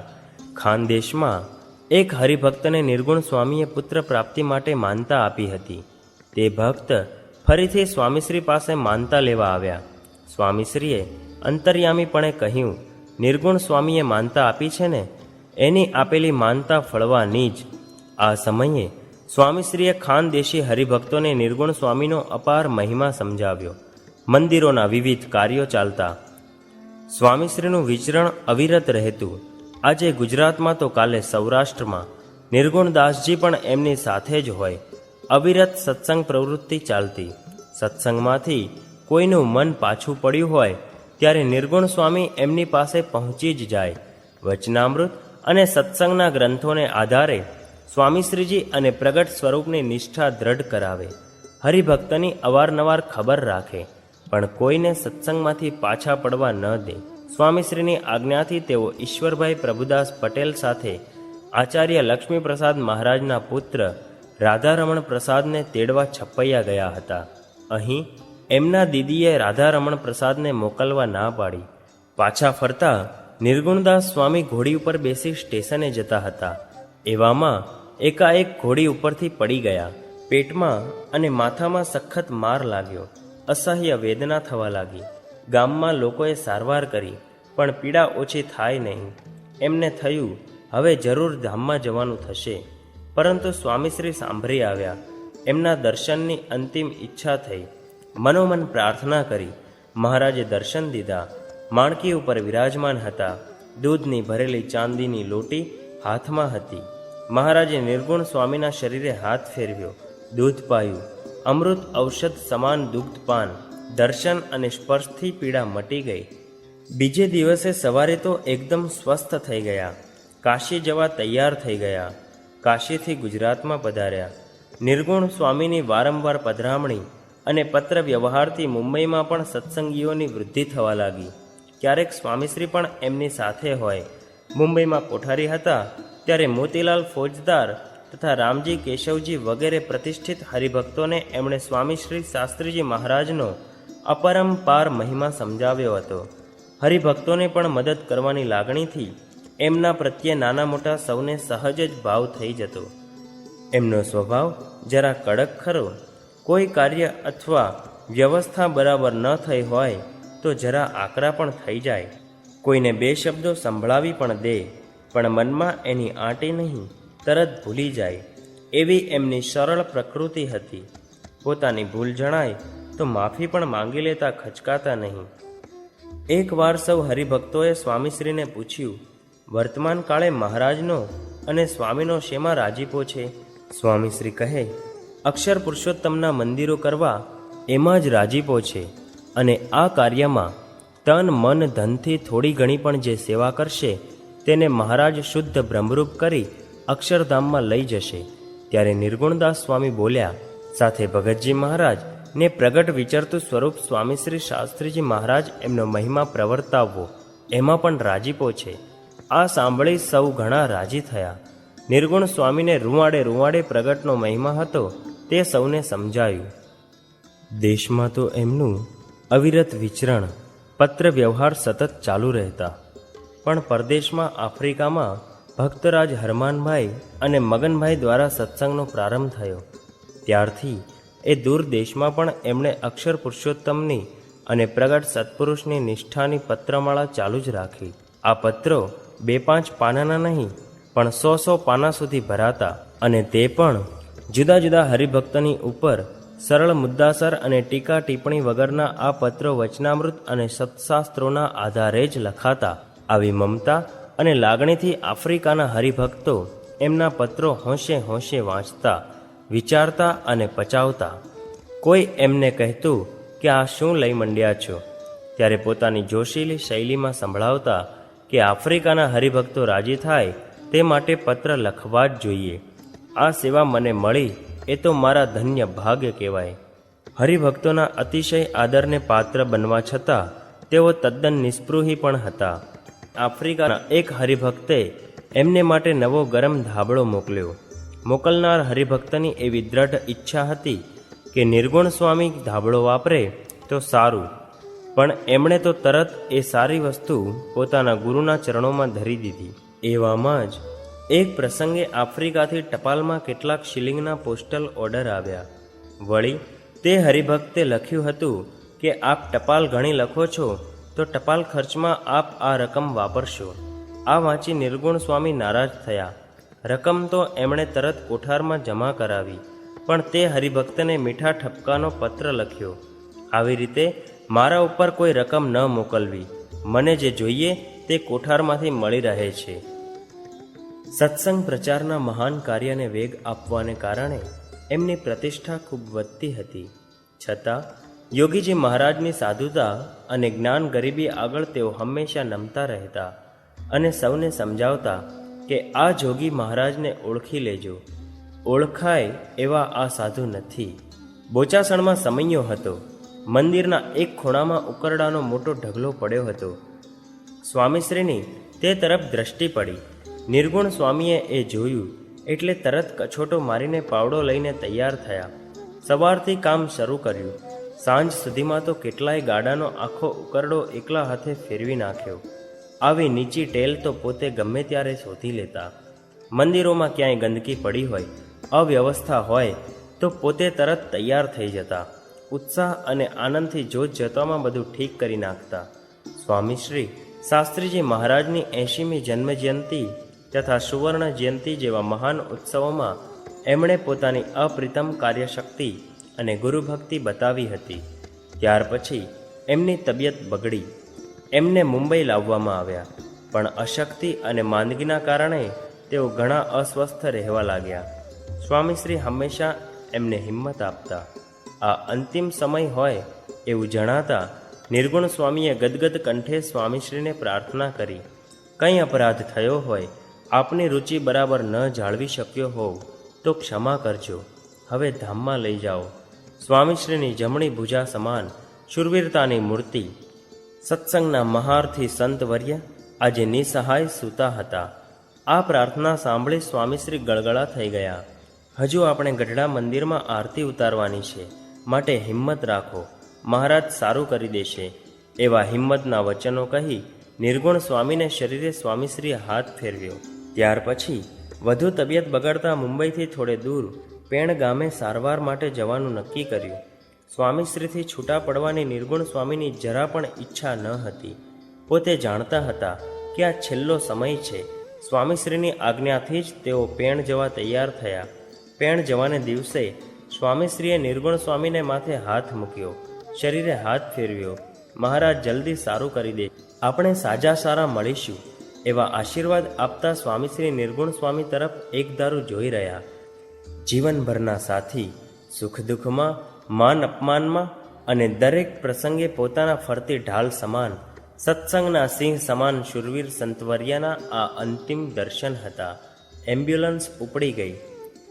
ખાનદેશમાં એક હરિભક્તને નિર્ગુણ સ્વામીએ પુત્ર પ્રાપ્તિ માટે માનતા આપી હતી. તે ભક્ત ફરીથી સ્વામીશ્રી પાસે માનતા લેવા આવ્યા. સ્વામીશ્રીએ અંતર્યામીપણે કહ્યું, નિર્ગુણ સ્વામીએ માનતા આપી છે ને, એની આપેલી માનતા ફળવાની જ. આ સમયે સ્વામીશ્રીએ ખાનદેશી હરિભક્તોને નિર્ગુણ સ્વામીનો અપાર મહિમા સમજાવ્યો. મંદિરોના વિવિધ કાર્યો ચાલતા. સ્વામીશ્રીનું વિચરણ અવિરત રહેતું. આજે ગુજરાતમાં તો કાલે સૌરાષ્ટ્રમાં. નિર્ગુણદાસજી પણ એમની સાથે જ હોય. અવિરત સત્સંગ પ્રવૃત્તિ ચાલતી. સત્સંગમાંથી કોઈનું મન પાછું પડ્યું હોય ત્યારે નિર્ગુણ સ્વામી એમની પાસે પહોંચી જ જાય. વચનામૃત અને સત્સંગના ગ્રંથોને આધારે સ્વામીશ્રીજી અને પ્રગટ સ્વરૂપની નિષ્ઠા દ્રઢ કરાવે. હરિભક્તની અવારનવાર ખબર રાખે, પણ કોઈને સત્સંગમાંથી પાછા પડવા ન દે. સ્વામીશ્રીની આજ્ઞાથી તેઓ ઈશ્વરભાઈ પ્રભુદાસ પટેલ સાથે આચાર્ય લક્ષ્મીપ્રસાદ મહારાજના પુત્ર રાધારમણ પ્રસાદને તેડવા છપૈયા ગયા હતા. અહીં એમના દીદીએ રાધારમણ પ્રસાદને મોકલવા ના પાડી. પાછા ફરતા નિર્ગુણદાસ સ્વામી ઘોડી ઉપર બેસી સ્ટેશને જતા હતા. એવામાં એકાએક ઘોડી ઉપરથી પડી ગયા. પેટમાં અને માથામાં સખત માર લાગ્યો. અસહ્ય વેદના થવા લાગી. ગામમાં લોકોએ સારવાર કરી, પણ પીડા ઓછી થાય નહીં. એમને થયું હવે જરૂર ધામમાં જવાનું થશે. પરંતુ સ્વામીશ્રી સાંભળી આવ્યા. એમના દર્શનની અંતિમ ઈચ્છા થઈ. મનોમન પ્રાર્થના કરી. મહારાજે દર્શન દીધા. માણકી ઉપર વિરાજમાન હતા. દૂધની ભરેલી ચાંદીની લોટી હાથમાં હતી. મહારાજે નિર્ગુણ સ્વામીના શરીરે હાથ ફેરવ્યો. દૂધ પાયું. અમૃત ઔષધ સમાન દુગ્ધપાન. દર્શન અને સ્પર્શથી પીડા મટી ગઈ. બીજે દિવસે સવારે તો એકદમ સ્વસ્થ થઈ ગયા. કાશી જવા તૈયાર થઈ ગયા. કાશીથી ગુજરાતમાં પધાર્યા. નિર્ગુણ સ્વામીની વારંવાર પધરામણી અને પત્ર વ્યવહારથી મુંબઈમાં પણ સત્સંગીઓની વૃદ્ધિ થવા લાગી. ક્યારેક સ્વામીશ્રી પણ એમની સાથે હોય. મુંબઈમાં કોઠારી હતા ત્યારે મોતીલાલ ફોજદાર તથા રામજી કેશવજી વગેરે પ્રતિષ્ઠિત હરિભક્તોને એમણે સ્વામીશ્રી શાસ્ત્રીજી મહારાજનો અપરંપાર મહિમા સમજાવ્યો હતો. હરિભક્તોને પણ મદદ કરવાની લાગણીથી એમના પ્રત્યે નાના મોટા સૌને સહજ જ ભાવ થઈ જતો. એમનો સ્વભાવ જરા કડક ખરો. કોઈ કાર્ય અથવા વ્યવસ્થા બરાબર ન થઈ હોય તો જરા આકરા પણ થઈ જાય. કોઈને બે શબ્દો સંભળાવી પણ દે, પણ મનમાં એની આંટી નહીં, તરત ભૂલી જાય. એવી એમની સરળ પ્રકૃતિ હતી. પોતાની ભૂલ જણાય તો માફી પણ માંગી લેતા ખચકાતા નહીં. એકવાર સૌ હરિભક્તોએ સ્વામીશ્રીને પૂછ્યું, વર્તમાન કાળે મહારાજનો અને સ્વામીનો શેમાં રાજીપો છે? સ્વામીશ્રી કહે, અક્ષર પુરુષોત્તમના મંદિરો કરવા એમાં જ રાજીપો છે. અને આ કાર્યમાં તન મન ધનથી થોડી ઘણી પણ જે સેવા કરશે તેને મહારાજ શુદ્ધ બ્રહ્મરૂપ કરી અક્ષરધામમાં લઈ જશે. ત્યારે નિર્ગુણદાસ સ્વામી બોલ્યા. સાથે ભગતજી મહારાજ ને પ્રગટ વિચરતું સ્વરૂપ સ્વામીશ્રી શાસ્ત્રીજી મહારાજ એમનો મહિમા પ્રવર્તાવવો એમાં પણ રાજીપો છે. આ સાંભળી સૌ ઘણા રાજી થયા. નિર્ગુણ સ્વામીને રૂવાડે રૂવાડે પ્રગટનો મહિમા હતો તે સૌને સમજાયું. દેશમાં તો એમનું અવિરત વિચરણ, પત્ર વ્યવહાર સતત ચાલુ રહેતા. પણ પરદેશમાં આફ્રિકામાં ભક્તરાજ હરમાનભાઈ અને મગનભાઈ દ્વારા સત્સંગનો પ્રારંભ થયો. ત્યારથી એ દૂર દેશમાં પણ એમણે અક્ષર પુરુષોત્તમની અને પ્રગટ સત્પુરુષની નિષ્ઠાની પત્રમાળા ચાલુ જ રાખી. આ પત્રો 2-5 પાનાના નહીં, પણ 100 પાના સુધી ભરાતા. અને તે પણ જુદા જુદા હરિભક્તની ઉપર સરળ મુદ્દાસર અને ટીકા ટિપ્પણી વગરના આ પત્રો વચનામૃત અને સત્શાસ્ત્રોના આધારે જ લખાતા. આવી મમતા અને લાગણીથી આફ્રિકાના હરિભક્તો એમના પત્રો હોંશે હોંશે વાંચતા, વિચારતા અને પચાવતા. કોઈ એમને કહેતું કે આ શું લઈ મંડ્યા છો, ત્યારે પોતાની જોશીલી શૈલીમાં સંભળાવતા કે આફ્રિકાના હરિભક્તો રાજી થાય તે માટે પત્ર લખવા જ જોઈએ. આ સેવા મને મળી એ તો મારા ધન્ય ભાગ્ય કહેવાય. હરિભક્તોના અતિશય આદરને પાત્ર બનવા છતાં તેઓ તદ્દન નિસ્પૃહી પણ હતા. આફ્રિકાના એક હરિભક્તે એમને માટે નવો ગરમ ધાબળો મોકલ્યો. મોકલનાર હરિભક્તની એવી દ્રઢ ઈચ્છા હતી કે નિર્ગુણ સ્વામી ધાબળો વાપરે તો સારું, પણ એમણે તો તરત એ સારી વસ્તુ પોતાના ગુરુના ચરણોમાં ધરી દીધી. એવામાં જ એક પ્રસંગે આફ્રિકાથી ટપાલમાં કેટલાક શિલિંગના પોસ્ટલ ઓર્ડર આવ્યા. વળી તે હરિભક્તે લખ્યું હતું કે આપ ટપાલ ઘણી લખો છો તો ટપાલ ખર્ચમાં આપ આ રકમ વાપરશો. આ વાંચી નિર્ગુણ સ્વામી નારાજ થયા. રકમ તો એમણે તરત કોઠારમાં જમા કરાવી, પણ તે હરિભક્તને મીઠા ઠપકાનો પત્ર લખ્યો, આવી રીતે મારા ઉપર કોઈ રકમ ન મોકલવી, મને જે જોઈએ તે કોઠારમાંથી મળી રહે છે. સત્સંગ પ્રચારના મહાન કાર્યને વેગ આપવાને કારણે એમની પ્રતિષ્ઠા ખૂબ વધતી હતી. છતાં યોગીજી મહારાજની સાધુતા અને જ્ઞાન ગરીબી આગળ તેઓ હંમેશા નમતા રહેતા અને સૌને સમજાવતા કે આ જોગી મહારાજને ઓળખી લેજો, ઓળખાય એવા આ સાધુ નથી. બોચાસણમાં સમયો હતો. મંદિરના એક ખૂણામાં ઉકરડાનો મોટો ઢગલો પડ્યો હતો. સ્વામીશ્રીની તે તરફ દ્રષ્ટિ પડી. નિર્ગુણ સ્વામીએ એ જોયું એટલે તરત કછોટો મારીને પાવડો લઈને તૈયાર થયા. સવારથી કામ શરૂ કર્યું. સાંજ સુધીમાં તો કેટલાય ગાડાનો આખો ઉકરડો એકલા હાથે ફેરવી નાખ્યો. આવી નીચી ટેલ તો પોતે ગમે ત્યારે શોધી લેતા. મંદિરોમાં ક્યાંય ગંદકી પડી હોય, અવ્યવસ્થા હોય તો પોતે તરત તૈયાર થઈ જતા. ઉત્સાહ અને આનંદથી જોત જતામાં બધું ઠીક કરી નાખતા. સ્વામીશ્રી શાસ્ત્રીજી મહારાજની 80મી જન્મજયંતિ તથા સુવર્ણ જયંતિ જેવા મહાન ઉત્સવોમાં એમણે પોતાની અપ્રિતમ કાર્યશક્તિ અને ગુરુભક્તિ બતાવી હતી. ત્યાર પછી એમની તબિયત બગડી. એમને મુંબઈ લાવવામાં આવ્યા, પણ અશક્તિ અને માંદગીના કારણે તેઓ ઘણા અસ્વસ્થ રહેવા લાગ્યા. સ્વામીશ્રી હંમેશા એમને હિંમત આપતા. આ અંતિમ સમય હોય એવું જણાતા નિર્ગુણ સ્વામીએ ગદગદ કંઠે સ્વામીશ્રીને પ્રાર્થના કરી, કંઈ અપરાધ થયો હોય, આપની રુચિ બરાબર ન જાળવી શક્યો હોવ તો ક્ષમા કરજો, હવે ધામમાં લઈ જાઓ. સ્વામીશ્રીની જમણી ભુજા સમાન શૂરવીરતાની મૂર્તિ, સત્સંગના મહારથી સંતવર્ય આજે નિસહાય સૂતા હતા. આ પ્રાર્થના સાંભળી સ્વામીશ્રી ગળગળા થઈ ગયા. હજુ આપણે ગઢડા મંદિરમાં આરતી ઉતારવાની છે, માટે હિંમત રાખો, મહારાજ સારું કરી દેશે, એવા હિંમતના વચનો કહી નિર્ગુણ સ્વામીને શરીરે સ્વામીશ્રીએ હાથ ફેરવ્યો. ત્યાર પછી વધુ તબિયત બગડતા મુંબઈથી થોડે દૂર પેણ ગામે સારવાર માટે જવાનું નક્કી કર્યું. સ્વામીશ્રીથી છૂટા પડવાની નિર્ગુણ સ્વામીની જરા પણ ઈચ્છા ન હતી. પોતે જાણતા હતા કે આ છેલ્લો સમય છે. સ્વામીશ્રીની આજ્ઞાથી જ તેઓ પેણ જવા તૈયાર થયા. પેણ જવાને દિવસે સ્વામીશ્રીએ નિર્ગુણ સ્વામીને માથે હાથ મૂક્યો, શરીરે હાથ ફેરવ્યો. મહારાજ જલ્દી સારું કરી દે, આપણે સાજા સારા મળીશું, એવા આશીર્વાદ આપતા સ્વામીશ્રી નિર્ગુણ સ્વામી તરફ એકધારું જોઈ રહ્યા. જીવનભરના સાથી, સુખ દુઃખમાં, માન અપમાનમાં અને દરેક પ્રસંગે પોતાના ફરતી ઢાલ સમાન, સત્સંગના સિંહ સમાન શૂરવીર સંતવર્યાના આ અંતિમ દર્શન હતા. એમ્બ્યુલન્સ ઉપડી ગઈ.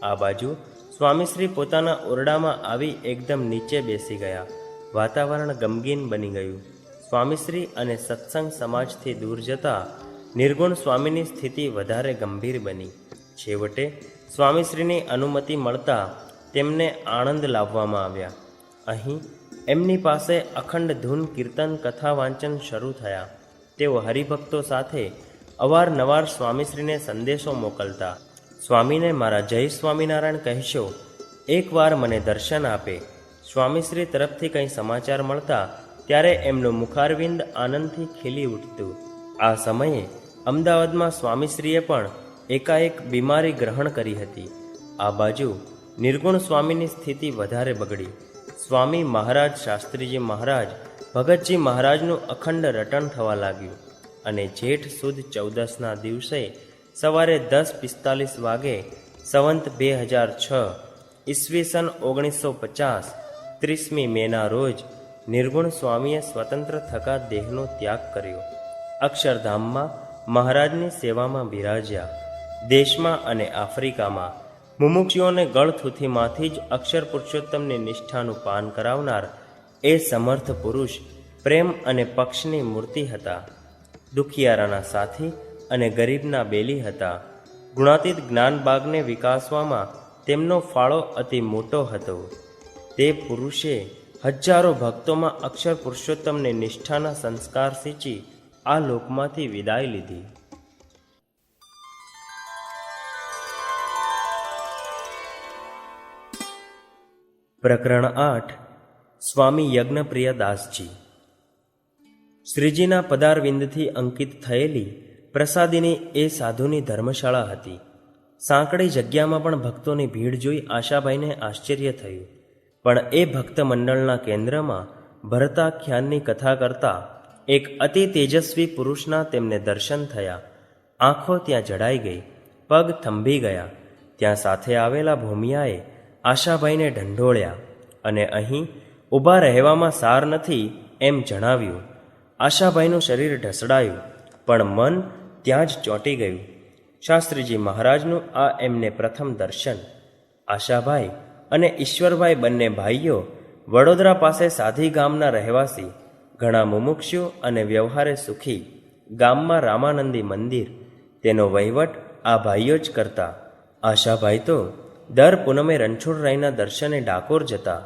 આ બાજુ સ્વામીશ્રી પોતાના ઓરડામાં આવી એકદમ નીચે બેસી ગયા. વાતાવરણ ગમગીન બની ગયું. સ્વામીશ્રી અને સત્સંગ સમાજથી દૂર જતા નિર્ગુણ સ્વામીની સ્થિતિ વધારે ગંભીર બની. છેવટે સ્વામીશ્રીની અનુમતિ મળતા તેમને આણંદ લાવવામાં આવ્યા. અહીં એમની પાસે અખંડ ધૂન કીર્તન કથા વાંચન શરૂ થયા. તેઓ હરિભક્તો સાથે અવારનવાર સ્વામીશ્રીને સંદેશો મોકલતા. સ્વામીને મારા જય સ્વામિનારાયણ કહેશો, એકવાર મને દર્શન આપે. સ્વામીશ્રી તરફથી કંઈ સમાચાર મળતા ત્યારે એમનું મુખારવિંદ આનંદથી ખીલી ઉઠતું. આ સમયે અમદાવાદમાં સ્વામીશ્રીએ પણ એકાએક બીમારી ગ્રહણ કરી હતી. આ બાજુ નિર્ગુણ સ્વામીની સ્થિતિ વધારે બગડી. સ્વામી મહારાજ શાસ્ત્રીજી મહારાજ ભગતજી મહારાજનું અખંડ રટણ થવા લાગ્યું અને જેઠ સુદ 14ના દિવસે સવારે 10:45 વાગે સંવંત 2006 ઈસવીસન 1950 30મી મેના રોજ નિર્ગુણ સ્વામીએ સ્વતંત્ર થકા દેહનો ત્યાગ કર્યો. અક્ષરધામમાં મહારાજની સેવામાં બિરાજ્યા. દેશમાં અને આફ્રિકામાં મુમુક્ષુઓને ગળથૂથીમાંથી જ અક્ષર પુરુષોત્તમની નિષ્ઠાનું પાન કરાવનાર એ સમર્થ પુરુષ પ્રેમ અને પક્ષની મૂર્તિ હતા. દુખિયારાના સાથી અને ગરીબના બેલી હતા. ગુણાતીત જ્ઞાનબાગને વિકાસવામાં તેમનો ફાળો અતિ મોટો હતો. તે પુરુષે હજારો ભક્તોમાં અક્ષર પુરુષોત્તમને નિષ્ઠાના સંસ્કાર સિંચી આ લોકમાંથી વિદાય લીધી. પ્રકરણ 8 સ્વામી યજ્ઞપ્રિય દાસજી. શ્રીજીના પદારવિંદથી અંકિત થયેલી પ્રસાદીની એ સાધુની ધર્મશાળા હતી. સાંકડી જગ્યામાં પણ ભક્તોની ભીડ જોઈ આશાભાઈને આશ્ચર્ય થયું. પણ એ ભક્ત મંડળના કેન્દ્રમાં ભરતાખ્યાનની કથા કરતા એક અતિ તેજસ્વી પુરુષના તેમને દર્શન થયા. આંખો ત્યાં જડાઈ ગઈ, પગ થંભી ગયા. ત્યાં સાથે આવેલા ભૂમિયાએ આશાભાઈને ઢંઢોળ્યા અને અહીં ઊભા રહેવામાં સાર નથી એમ જણાવ્યું. આશાભાઈનું શરીર ઢસડાયું, પણ મન ત્યાં જ ચોંટી ગયું. શાસ્ત્રીજી મહારાજનું આ એમને પ્રથમ દર્શન. આશાભાઈ અને ઈશ્વરભાઈ બંને ભાઈઓ વડોદરા પાસે સાધી ગામના રહેવાસી, ઘણા મુમુક્ષુ અને વ્યવહારે સુખી. ગામમાં રામાનંદી મંદિર, તેનો વહીવટ આ ભાઈઓ જ કરતા. આશાભાઈ તો દર પૂનમે રણછોડરાયના દર્શને ડાકોર જતા,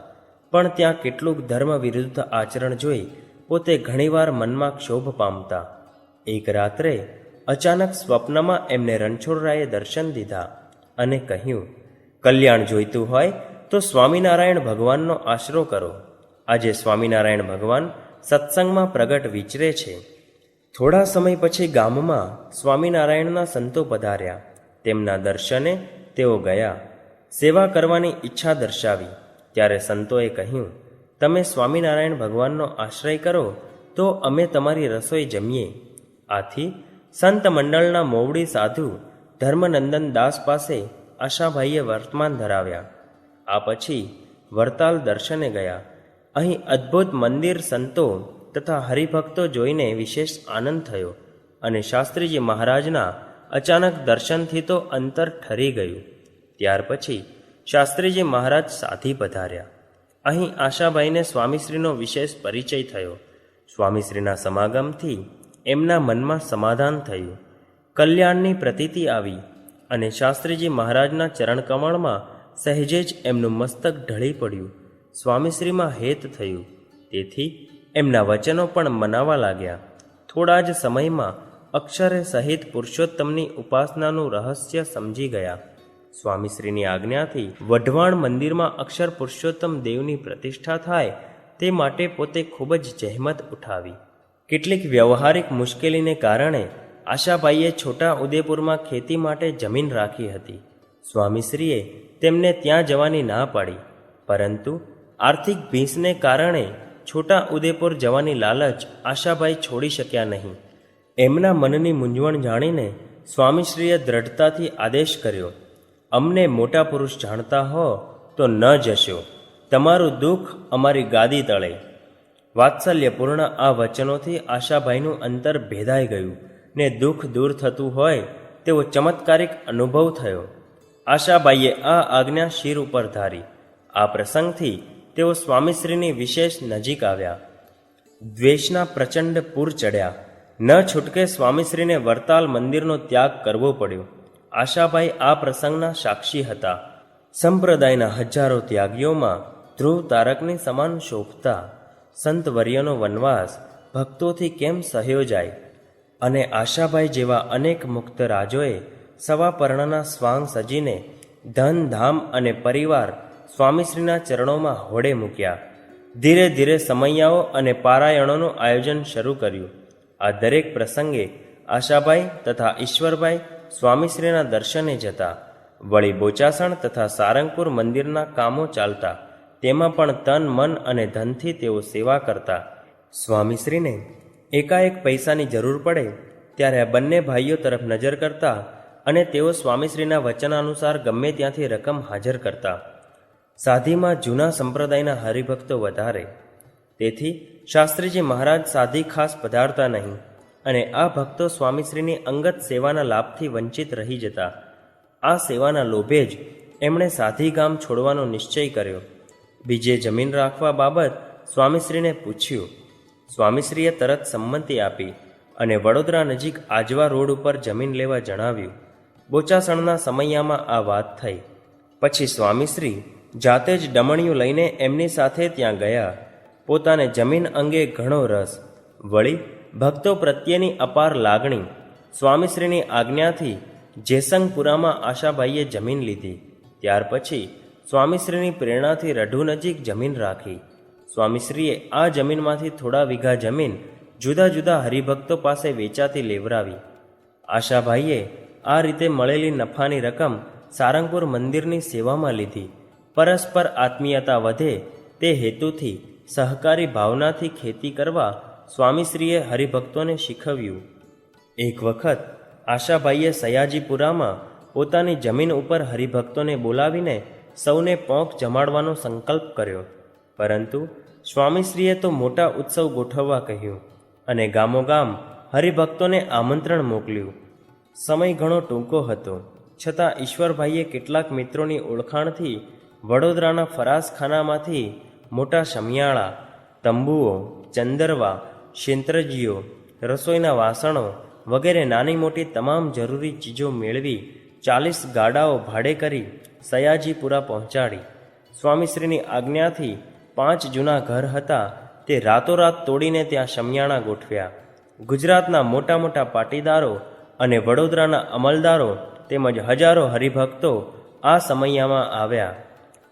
પણ ત્યાં કેટલુંક ધર્મ વિરુદ્ધ આચરણ જોઈ પોતે ઘણીવાર મનમાં ક્ષોભ પામતા. એક રાત્રે અચાનક સ્વપ્નમાં એમને રણછોડરાયે દર્શન દીધા અને કહ્યું, કલ્યાણ જોઈતું હોય તો સ્વામિનારાયણ ભગવાનનો આશરો કરો. આજે સ્વામિનારાયણ ભગવાન સત્સંગમાં પ્રગટ વિચરે છે. થોડા સમય પછી ગામમાં સ્વામિનારાયણના સંતો પધાર્યા. તેમના દર્શને તેઓ ગયા. સેવા કરવાની ઈચ્છા દર્શાવી. ત્યારે સંતોએ કહ્યું, તમે સ્વામિનારાયણ ભગવાનનો આશ્રય કરો તો અમે તમારી રસોઈ જમીએ. આથી સંત મંડળના મોવડી સાધુ ધર્મનંદન દાસ પાસે આશાભાઈએ વર્તમાન ધરાવ્યા. આ પછી વરતાલ દર્શને ગયા. અહીં અદ્ભુત મંદિર, સંતો તથા હરિભક્તો જોઈને વિશેષ આનંદ થયો અને શાસ્ત્રીજી મહારાજના અચાનક દર્શનથી તો અંતર ઠરી ગયું. ત્યાર પછી શાસ્ત્રીજી મહારાજ સાધી પધાર્યા. અહીં આશાભાઈને સ્વામીશ્રીનો વિશેષ પરિચય થયો. સ્વામીશ્રીના સમાગમથી એમના મનમાં સમાધાન થયું, કલ્યાણની પ્રતીતિ આવી અને શાસ્ત્રીજી મહારાજના ચરણકમળમાં સહેજે જ એમનું મસ્તક ઢળી પડ્યું. સ્વામીશ્રીમાં હેત થયું, તેથી એમના વચનો પણ મનાવા લાગ્યા. થોડા જ સમયમાં અક્ષરે સહિત પુરુષોત્તમની ઉપાસનાનું રહસ્ય સમજી ગયા. સ્વામીશ્રીની આજ્ઞાથી વઢવાણ મંદિરમાં અક્ષર પુરુષોત્તમ દેવની પ્રતિષ્ઠા થાય તે માટે પોતે ખૂબ જ જહેમત ઉઠાવી. કેટલીક વ્યવહારિક મુશ્કેલીને કારણે આશાભાઈએ છોટા ઉદેપુરમાં ખેતી માટે જમીન રાખી હતી. સ્વામીશ્રીએ તેમને ત્યાં જવાની ના પાડી, પરંતુ આર્થિક ભીંસને કારણે છોટા ઉદેપુર જવાની લાલચ આશાભાઈ છોડી શક્યા નહીં. એમના મનની મૂંઝવણ જાણીને સ્વામીશ્રીએ દ્રઢતાથી આદેશ કર્યો, અમને મોટા પુરુષ જાણતા હો તો ન જશો. તમારું દુઃખ અમારી ગાદી તળે. વાત્સલ્યપૂર્ણ આ વચનોથી આશાભાઈનું અંતર ભેદાઈ ગયું ને દુઃખ દૂર થતું હોય તેવો ચમત્કારિક અનુભવ થયો. આશાભાઈએ આ આજ્ઞા શિર ઉપર ધારી. આ પ્રસંગથી તેઓ સ્વામીશ્રીની વિશેષ નજીક આવ્યા. દ્વેષના પ્રચંડ પૂર ચડ્યા. ન છૂટકે સ્વામીશ્રીને વરતાલ મંદિરનો ત્યાગ કરવો પડ્યો. આશાભાઈ આ પ્રસંગના સાક્ષી હતા. સંપ્રદાયના હજારો ત્યાગીઓમાં ધ્રુવ તારકની સમાન શોભતા સંતવર્યનો વનવાસ ભક્તોથી કેમ સહ્યો જાય? અને આશાભાઈ જેવા અનેક મુક્ત રાજોએ સવા પર્ણના સ્વાંગ સજીને ધન, ધામ અને પરિવાર સ્વામીશ્રીના ચરણોમાં હોડે મૂક્યા. ધીરે ધીરે સમૈયાઓ અને પારાયણોનું આયોજન શરૂ કર્યું. આ દરેક પ્રસંગે આશાભાઈ તથા ઈશ્વરભાઈ સ્વામીશ્રીના દર્શને જતા. વળી બોચાસણ તથા સારંગપુર મંદિરના કામો ચાલતા. તેમાં પણ તન, મન અને ધનથી તેઓ સેવા કરતા. સ્વામીશ્રીને એકાએક પૈસાની જરૂર પડે ત્યારે આ બંને ભાઈઓ તરફ નજર કરતા અને તેઓ સ્વામીશ્રીના વચનાનુસાર ગમે ત્યાંથી રકમ હાજર કરતા. સાધીમાં જૂના સંપ્રદાયના હરિભક્તો વધારે, તેથી શાસ્ત્રીજી મહારાજ સાધી ખાસ પધારતા નહીં અને આ ભક્તો સ્વામીશ્રીની અંગત સેવાના લાભથી વંચિત રહી જતા. આ સેવાના લોભે જ એમણે સાધી ગામ છોડવાનો નિશ્ચય કર્યો. બીજે જમીન રાખવા બાબત સ્વામીશ્રીને પૂછ્યું. સ્વામીશ્રીએ તરત સંમતિ આપી અને વડોદરા નજીક આજવા રોડ ઉપર જમીન લેવા જણાવ્યું. બોચાસણના સમયમાં આ વાત થઈ. પછી સ્વામીશ્રી જાતે જ ડમણિયું લઈને એમની સાથે ત્યાં ગયા. પોતાને જમીન અંગે ઘણો રસ, વળી ભક્તો પ્રત્યેની અપાર લાગણી. સ્વામીશ્રીની આજ્ઞાથી જેસંગપુરામાં આશાભાઈએ જમીન લીધી. ત્યાર પછી સ્વામીશ્રીની પ્રેરણાથી રઢુ નજીક જમીન રાખી. સ્વામીશ્રીએ આ જમીનમાંથી થોડા વીઘા જમીન જુદા જુદા હરિભક્તો પાસે વેચાતી લેવરાવી. આશાભાઈએ આ રીતે મળેલી નફાની રકમ સારંગપુર મંદિરની સેવામાં લીધી. પરસ્પર આત્મીયતા વધે તે હેતુથી સહકારી ભાવનાથી ખેતી કરવા સ્વામીશ્રીએ હરિભક્તોને શીખવ્યું. એક વખત આશાભાઈએ સયાજીપુરામાં પોતાની જમીન ઉપર હરિભક્તોને બોલાવીને સૌને પોંખ જમાડવાનો સંકલ્પ કર્યો. પરંતુ સ્વામીશ્રીએ તો મોટા ઉત્સવ ગોઠવવા કહ્યું અને ગામોગામ હરિભક્તોને આમંત્રણ મોકલ્યું. સમય ઘણો ટૂંકો હતો, છતાં ઈશ્વરભાઈએ કેટલાક મિત્રોની ઓળખાણથી વડોદરાના ફરાસખાનામાંથી મોટા શમિયાળા, તંબુઓ, ચંદરવા, શેંત્રજીઓ, રસોઈના વાસણો વગેરે નાની મોટી તમામ જરૂરી ચીજો મેળવી 40 ગાડાઓ ભાડે કરી સયાજીપુરા પહોંચાડી. સ્વામીશ્રીની આજ્ઞાથી 5 જૂના ઘર હતા તે રાતોરાત તોડીને ત્યાં શમિયાણા ગોઠવ્યા. ગુજરાતના મોટા મોટા પાટીદારો અને વડોદરાના અમલદારો તેમજ હજારો હરિભક્તો આ સમયમાં આવ્યા.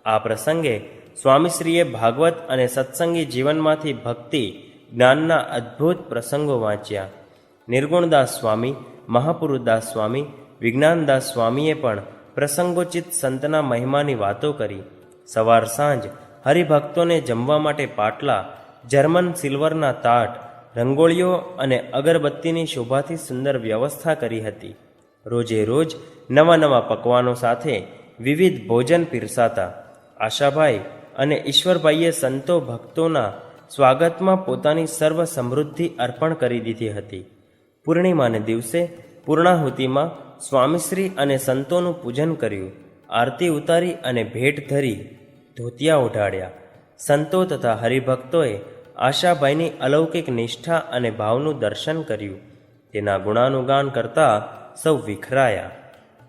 આ પ્રસંગે સ્વામીશ્રીએ ભાગવત અને સત્સંગી જીવનમાંથી ભક્તિ જ્ઞાનના અદ્ભુત પ્રસંગો વાંચ્યા. નિર્ગુણદાસ સ્વામી, મહાપુરુદાસ સ્વામી, વિજ્ઞાનદાસ સ્વામીએ પણ પ્રસંગોચિત સંતના મહિમાની વાતો કરી. સવાર સાંજ હરિભક્તોને જમવા માટે પાટલા, જર્મન સિલ્વરના તાટ, રંગોળીઓ અને અગરબત્તીની શોભાથી સુંદર વ્યવસ્થા કરી હતી. રોજે રોજ નવા નવા પકવાનો સાથે વિવિધ ભોજન પીરસાતા. આશાભાઈ અને ઈશ્વરભાઈએ સંતો ભક્તોના સ્વાગતમાં પોતાની સર્વ સમૃદ્ધિ અર્પણ કરી દીધી હતી. પૂર્ણિમાને દિવસે પૂર્ણાહુતિમાં સ્વામીશ્રી અને સંતોનું પૂજન કર્યું. આરતી ઉતારી અને ભેટ ધરી ધોતિયા ઓઢાડ્યા. સંતો તથા હરિભક્તોએ આશાભાઈની અલૌકિક નિષ્ઠા અને ભાવનું દર્શન કર્યું. તેના ગુણાનુગાન કરતા સૌ વિખરાયા.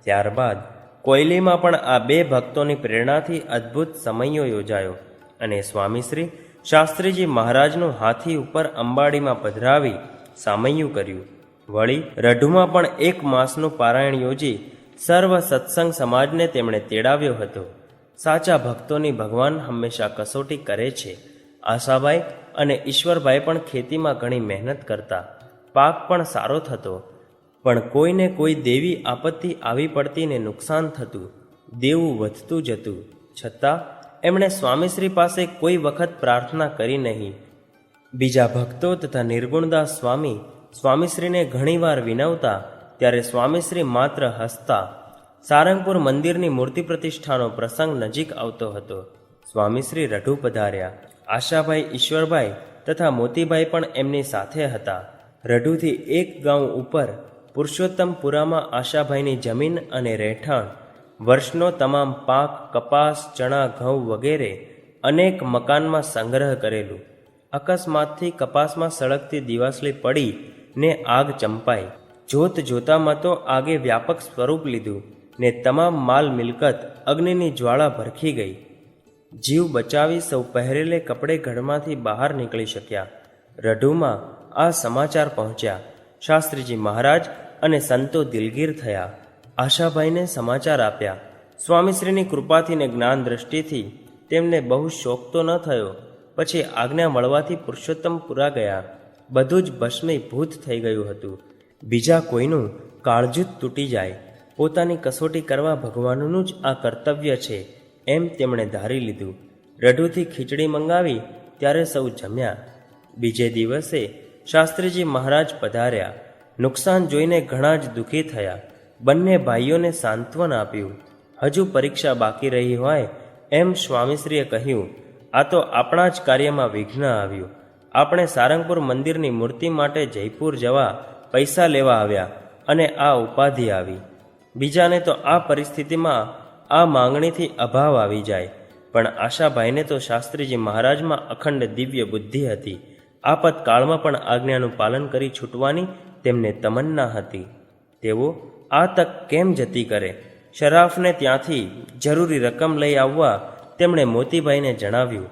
ત્યારબાદ કોયલીમાં પણ આ 2 ભક્તોની પ્રેરણાથી અદ્ભુત સમયો યોજાયો અને સ્વામીશ્રી શાસ્ત્રીજી મહારાજનું હાથી ઉપર અંબાડીમાં પધરાવી સામૈયું કર્યું. વળી રઢુમાં પણ 1 માસનું પારાયણ યોજી સર્વ સત્સંગ સમાજને તેમણે તેડાવ્યો હતો. સાચા ભક્તોની ભગવાન હંમેશા કસોટી કરે છે. આશાભાઈ અને ઈશ્વરભાઈ પણ ખેતીમાં ઘણી મહેનત કરતા. પાક પણ સારો થતો, પણ કોઈને કોઈ દેવી આપત્તિ આવી પડતીને નુકસાન થતું, દેવું વધતું જતું. છતાં એમણે સ્વામીશ્રી પાસે કોઈ વખત પ્રાર્થના કરી નહીં. બીજા ભક્તો તથા નિર્ગુણદાસ સ્વામી સ્વામીશ્રીને ઘણીવાર વિનવતા ત્યારે સ્વામીશ્રી માત્ર હસતા. સારંગપુર મંદિરની મૂર્તિ પ્રતિષ્ઠાનો પ્રસંગ નજીક આવતો હતો. સ્વામીશ્રી રઢુ પધાર્યા. આશાભાઈ, ઈશ્વરભાઈ તથા મોતીભાઈ પણ એમની સાથે હતા. રઢુથી 1 ગાંવ ઉપર પુરુષોત્તમપુરામાં આશાભાઈની જમીન અને રહેઠાણ, વર્ષનો તમામ પાક, કપાસ, ચણા, ઘઉં વગેરે અનેક મકાનમાં સંગ્રહ કરેલું. અકસ્માતથી કપાસમાં સળગતી દિવાસળી પડી ને આગ ચંપાઈ. જોત જોતામાં તો આગે વ્યાપક સ્વરૂપ લીધું ને તમામ માલ મિલકત અગ્નિની જ્વાળા ભરખી ગઈ. જીવ બચાવી સૌ પહેરેલે કપડે ઘરમાંથી બહાર નીકળી શક્યા. રઢુમાં આ સમાચાર પહોંચ્યા. શાસ્ત્રીજી મહારાજ અને સંતો દિલગીર થયા. આશાભાઈને સમાચાર આપ્યા. સ્વામીશ્રીની કૃપાથી ને જ્ઞાન દ્રષ્ટિથી તેમને બહુ શોક તો ન થયો. પછી આજ્ઞા મળવાથી પુરુષોત્તમપુરા ગયા. બધું જ ભસ્મીભૂત થઈ ગયું હતું. બીજા કોઈનું કાળજૂત તૂટી જાય. પોતાની કસોટી કરવા ભગવાનનું જ આ કર્તવ્ય છે એમ તેમણે ધારી લીધું. રઢુથી ખીચડી મંગાવી ત્યારે સૌ જમ્યા. બીજે દિવસે શાસ્ત્રીજી મહારાજ પધાર્યા. નુકસાન જોઈને ઘણા જ દુઃખી થયા. બંને ભાઈઓને સાંત્વન આપ્યું. હજુ પરીક્ષા બાકી રહી હોય એમ સ્વામીશ્રીએ કહ્યું, આ તો આપણા જ કાર્યમાં વિઘ્ન આવ્યું. આપણે સારંગપુર મંદિરની મૂર્તિ માટે જયપુર જવા પૈસા લેવા આવ્યા અને આ ઉપાધિ આવી. બીજાને તો આ પરિસ્થિતિમાં આ માંગણીથી અભાવ આવી જાય, પણ આશાભાઈને તો શાસ્ત્રીજી મહારાજમાં અખંડ દિવ્ય બુદ્ધિ હતી. આપતકાળમાં પણ આજ્ઞાનું પાલન કરી છૂટવાની તેમને તમન્ના હતી. તેઓ આ તક કેમ જતી કરે? શરાફને ત્યાંથી જરૂરી રકમ લઈ આવવા તેમણે મોતીભાઈને જણાવ્યું.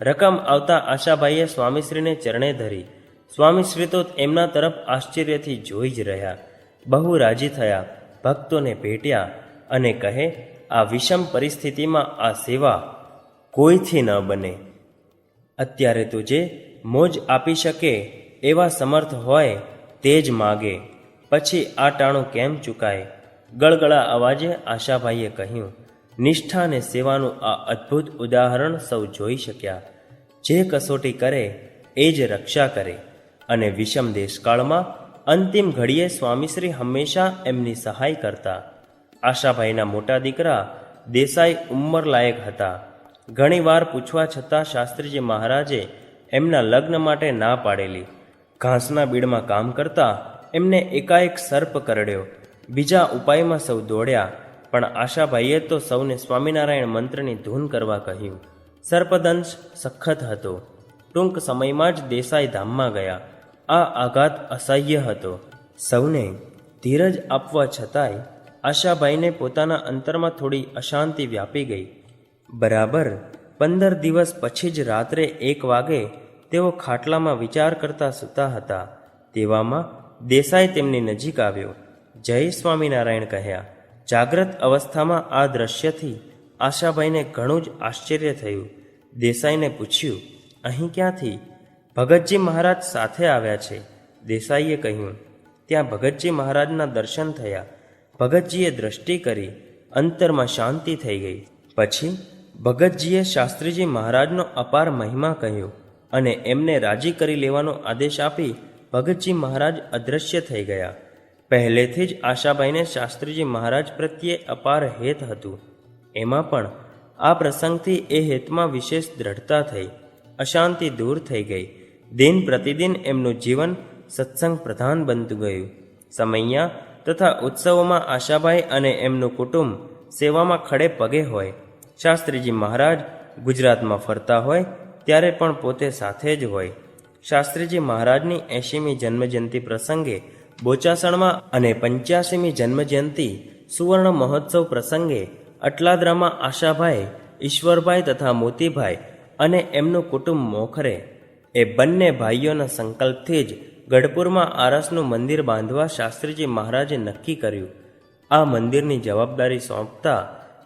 રકમ આવતા આશાભાઈએ સ્વામીશ્રીને ચરણે ધરી. સ્વામીશ્રી તો એમના તરફ આશ્ચર્યથી જોઈ જ રહ્યા. બહુ રાજી થયા, ભક્તોને ભેટ્યા અને કહે, આ વિષમ પરિસ્થિતિમાં આ સેવા કોઈથી ન બને. અત્યારે તો જે મોજ આપી શકે એવા સમર્થ હોય તે જ માગે, પછી આ ટાણું કેમ ચૂકાય? ગળગળા અવાજે આશાભાઈએ કહ્યું. નિષ્ઠા અને સેવાનું આ અદ્ભુત ઉદાહરણ સૌ જોઈ શક્યા. જે કસોટી કરે એ જ રક્ષા કરે. અને વિષમ દેશકાળમાં અંતિમ ઘડીએ સ્વામીશ્રી હંમેશા એમની સહાય કરતા. આશાભાઈના મોટા દીકરા દેસાઈ ઉંમરલાયક હતા. ઘણીવાર પૂછવા છતાં શાસ્ત્રીજી મહારાજે એમના લગ્ન માટે ના પાડેલી. ઘાસના બીડમાં કામ કરતા એમને એકાએક સર્પ કરડ્યો. બીજા ઉપાયમાં સૌ દોડ્યા, પણ આશાભાઈએ તો સૌને સ્વામિનારાયણ મંત્રની ધૂન કરવા કહ્યું. સર્પદંશ સખત હતો. ટૂંક સમયમાં જ દેસાઈ ધામમાં ગયા. આ આઘાત અસહ્ય હતો. સૌને ધીરજ આપવા છતાંય આશાભાઈને પોતાના અંતરમાં થોડી અશાંતિ વ્યાપી ગઈ. બરાબર 15 દિવસ પછી જ રાત્રે 1 વાગે તેઓ ખાટલામાં વિચાર કરતા સૂતા હતા. તેવામાં દેસાઈ તેમની નજીક આવ્યો. જય સ્વામિનારાયણ કહ્યા. જાગ્રત અવસ્થામાં આ દ્રશ્યથી આશાભાઈને ઘણું જ આશ્ચર્ય થયું. દેસાઈને પૂછ્યું, અહીં ક્યાંથી? ભગતજી મહારાજ સાથે આવ્યા છે, દેસાઈએ કહ્યું. ત્યાં ભગતજી મહારાજના દર્શન થયા. ભગતજીએ દ્રષ્ટિ કરી. અંતરમાં શાંતિ થઈ ગઈ. પછી ભગતજીએ શાસ્ત્રીજી મહારાજનો અપાર મહિમા કહ્યો અને એમને રાજી કરી લેવાનો આદેશ આપી ભગતજી મહારાજ અદૃશ્ય થઈ ગયા. પહેલેથી જ આશાભાઈને શાસ્ત્રીજી મહારાજ પ્રત્યે અપાર હેત હતું. એમાં પણ આ પ્રસંગથી એ હેતમાં વિશેષ દ્રઢતા થઈ. અશાંતિ દૂર થઈ ગઈ. દિન પ્રતિદિન એમનું જીવન સત્સંગ પ્રધાન બનતું ગયું. સમૈયા તથા ઉત્સવોમાં આશાભાઈ અને એમનું કુટુંબ સેવામાં ખડે પગે હોય. શાસ્ત્રીજી મહારાજ ગુજરાતમાં ફરતા હોય ત્યારે પણ પોતે સાથે જ હોય. શાસ્ત્રીજી મહારાજની 80મી જન્મજયંતિ પ્રસંગે બોચાસણમાં અને 85મી જન્મજયંતિ સુવર્ણ મહોત્સવ પ્રસંગે અટલાદરામાં આશાભાઈ, ઈશ્વરભાઈ તથા મોતીભાઈ અને એમનું કુટુંબ મોખરે. એ બંને ભાઈઓના સંકલ્પથી જ ગઢપુરમાં આરસનું મંદિર બાંધવા શાસ્ત્રીજી મહારાજે નક્કી કર્યું. આ મંદિરની જવાબદારી સોંપતા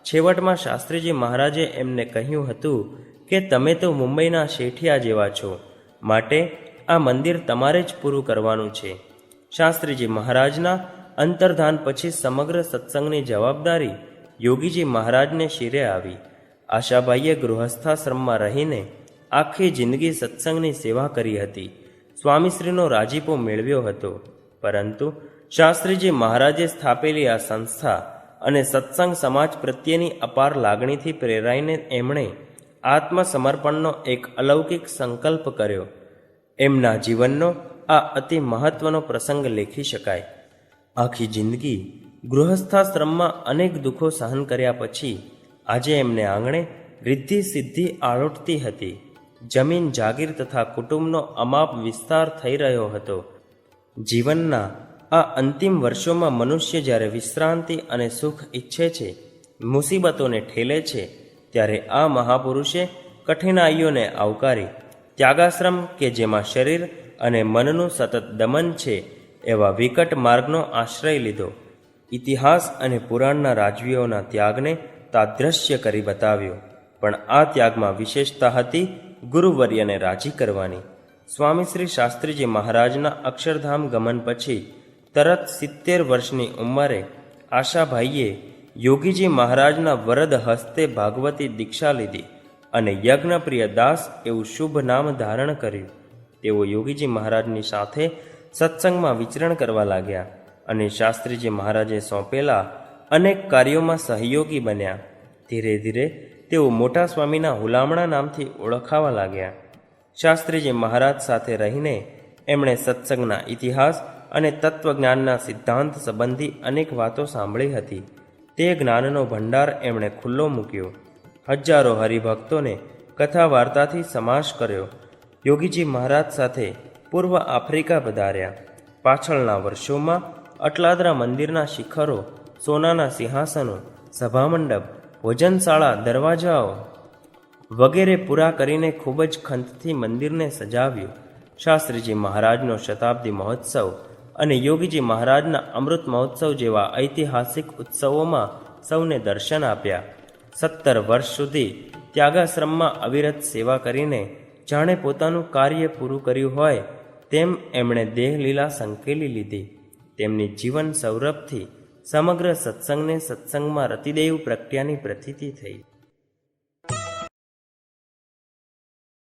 છેવટમાં શાસ્ત્રીજી મહારાજે એમને કહ્યું હતું કે તમે તો મુંબઈના શેઠિયા જેવા છો, માટે આ મંદિર તમારે જ પૂરું કરવાનું છે. શાસ્ત્રીજી મહારાજના અંતર્ધાન પછી સમગ્ર સત્સંગની જવાબદારી યોગીજી મહારાજને શિરે આવી. આશાભાઈએ ગૃહસ્થાશ્રમમાં રહીને આખી જિંદગી સત્સંગની સેવા કરી હતી. સ્વામીશ્રીનો રાજીપો મેળવ્યો હતો. પરંતુ શાસ્ત્રીજી મહારાજે સ્થાપેલી આ સંસ્થા અને સત્સંગ સમાજ પ્રત્યેની અપાર લાગણીથી પ્રેરાઈને એમણે આત્મસમર્પણનો એક અલૌકિક સંકલ્પ કર્યો. એમના જીવનનો આ અતિ મહત્વનો પ્રસંગ લેખી શકાય. આખી જિંદગી ગૃહસ્થાશ્રમમાં અનેક દુઃખો સહન કર્યા પછી આજે એમને આંગણે રિદ્ધિ સિદ્ધિ આળોટતી હતી. જમીન જાગીર તથા કુટુંબનો અમાપ વિસ્તાર થઈ રહ્યો હતો. જીવનના આ અંતિમ વર્ષોમાં મનુષ્ય જ્યારે વિશ્રાંતિ અને સુખ ઈચ્છે છે, મુસીબતોને ઠેલે છે, ત્યારે આ મહાપુરુષે કઠિનાઈઓને આવકારી ત્યાગાશ્રમ કે જેમાં શરીર અને મનનું સતત દમન છે એવા વિકટ માર્ગનો આશ્રય લીધો. ઇતિહાસ અને પુરાણના રાજવીઓના ત્યાગને તાદ્રશ્ય કરી બતાવ્યો. પણ આ ત્યાગમાં વિશેષતા હતી ગુરુવર્યને રાજી કરવાની. સ્વામી શ્રી શાસ્ત્રીજી મહારાજના અક્ષરધામ ગમન પછી તરત 70 વર્ષની ઉંમરે આશાભાઈએ યોગીજી મહારાજના વરદ હસ્તે ભાગવતી દીક્ષા લીધી અને યજ્ઞપ્રિય દાસ એવું શુભ નામ ધારણ કર્યું. તેઓ યોગીજી મહારાજની સાથે સત્સંગમાં વિચરણ કરવા લાગ્યા. અને શાસ્ત્રીજી મહારાજે સોંપેલા અનેક કાર્યોમાં સહયોગી બન્યા. ધીરે ધીરે તેઓ મોટા સ્વામીના હુલામણા નામથી ઓળખાવા લાગ્યા. શાસ્ત્રીજી મહારાજ સાથે રહીને એમણે સત્સંગના ઇતિહાસ અને તત્વજ્ઞાનના સિદ્ધાંત સંબંધી અનેક વાતો સાંભળી હતી. તે જ્ઞાનનો ભંડાર એમણે ખુલ્લો મૂક્યો. હજારો હરિભક્તોને કથા વાર્તાથી સમાશ કર્યો. યોગીજી મહારાજ સાથે પૂર્વ આફ્રિકા પધાર્યા. પાછળના વર્ષોમાં અટલાદરા મંદિરના શિખરો, સોનાના સિંહાસનો, સભામંડપ, ભોજનશાળા, દરવાજાઓ વગેરે પૂરા કરીને ખૂબ જ ખંતથી મંદિરને સજાવ્યું. શાસ્ત્રીજી મહારાજનો શતાબ્દી મહોત્સવ અને યોગીજી મહારાજના અમૃત મહોત્સવ જેવા ઐતિહાસિક ઉત્સવોમાં સૌને દર્શન આપ્યા. 17 વર્ષ સુધી ત્યાગાશ્રમમાં અવિરત સેવા કરીને જાણે પોતાનું કાર્ય પૂરું કર્યું હોય તેમ એમણે દેહલીલા સંકેલી લીધી. તેમની જીવન સૌરભથી સમગ્ર સત્સંગને સત્સંગમાં રતિદેવ પ્રગટ્યાની પ્રતીતિ થઈ.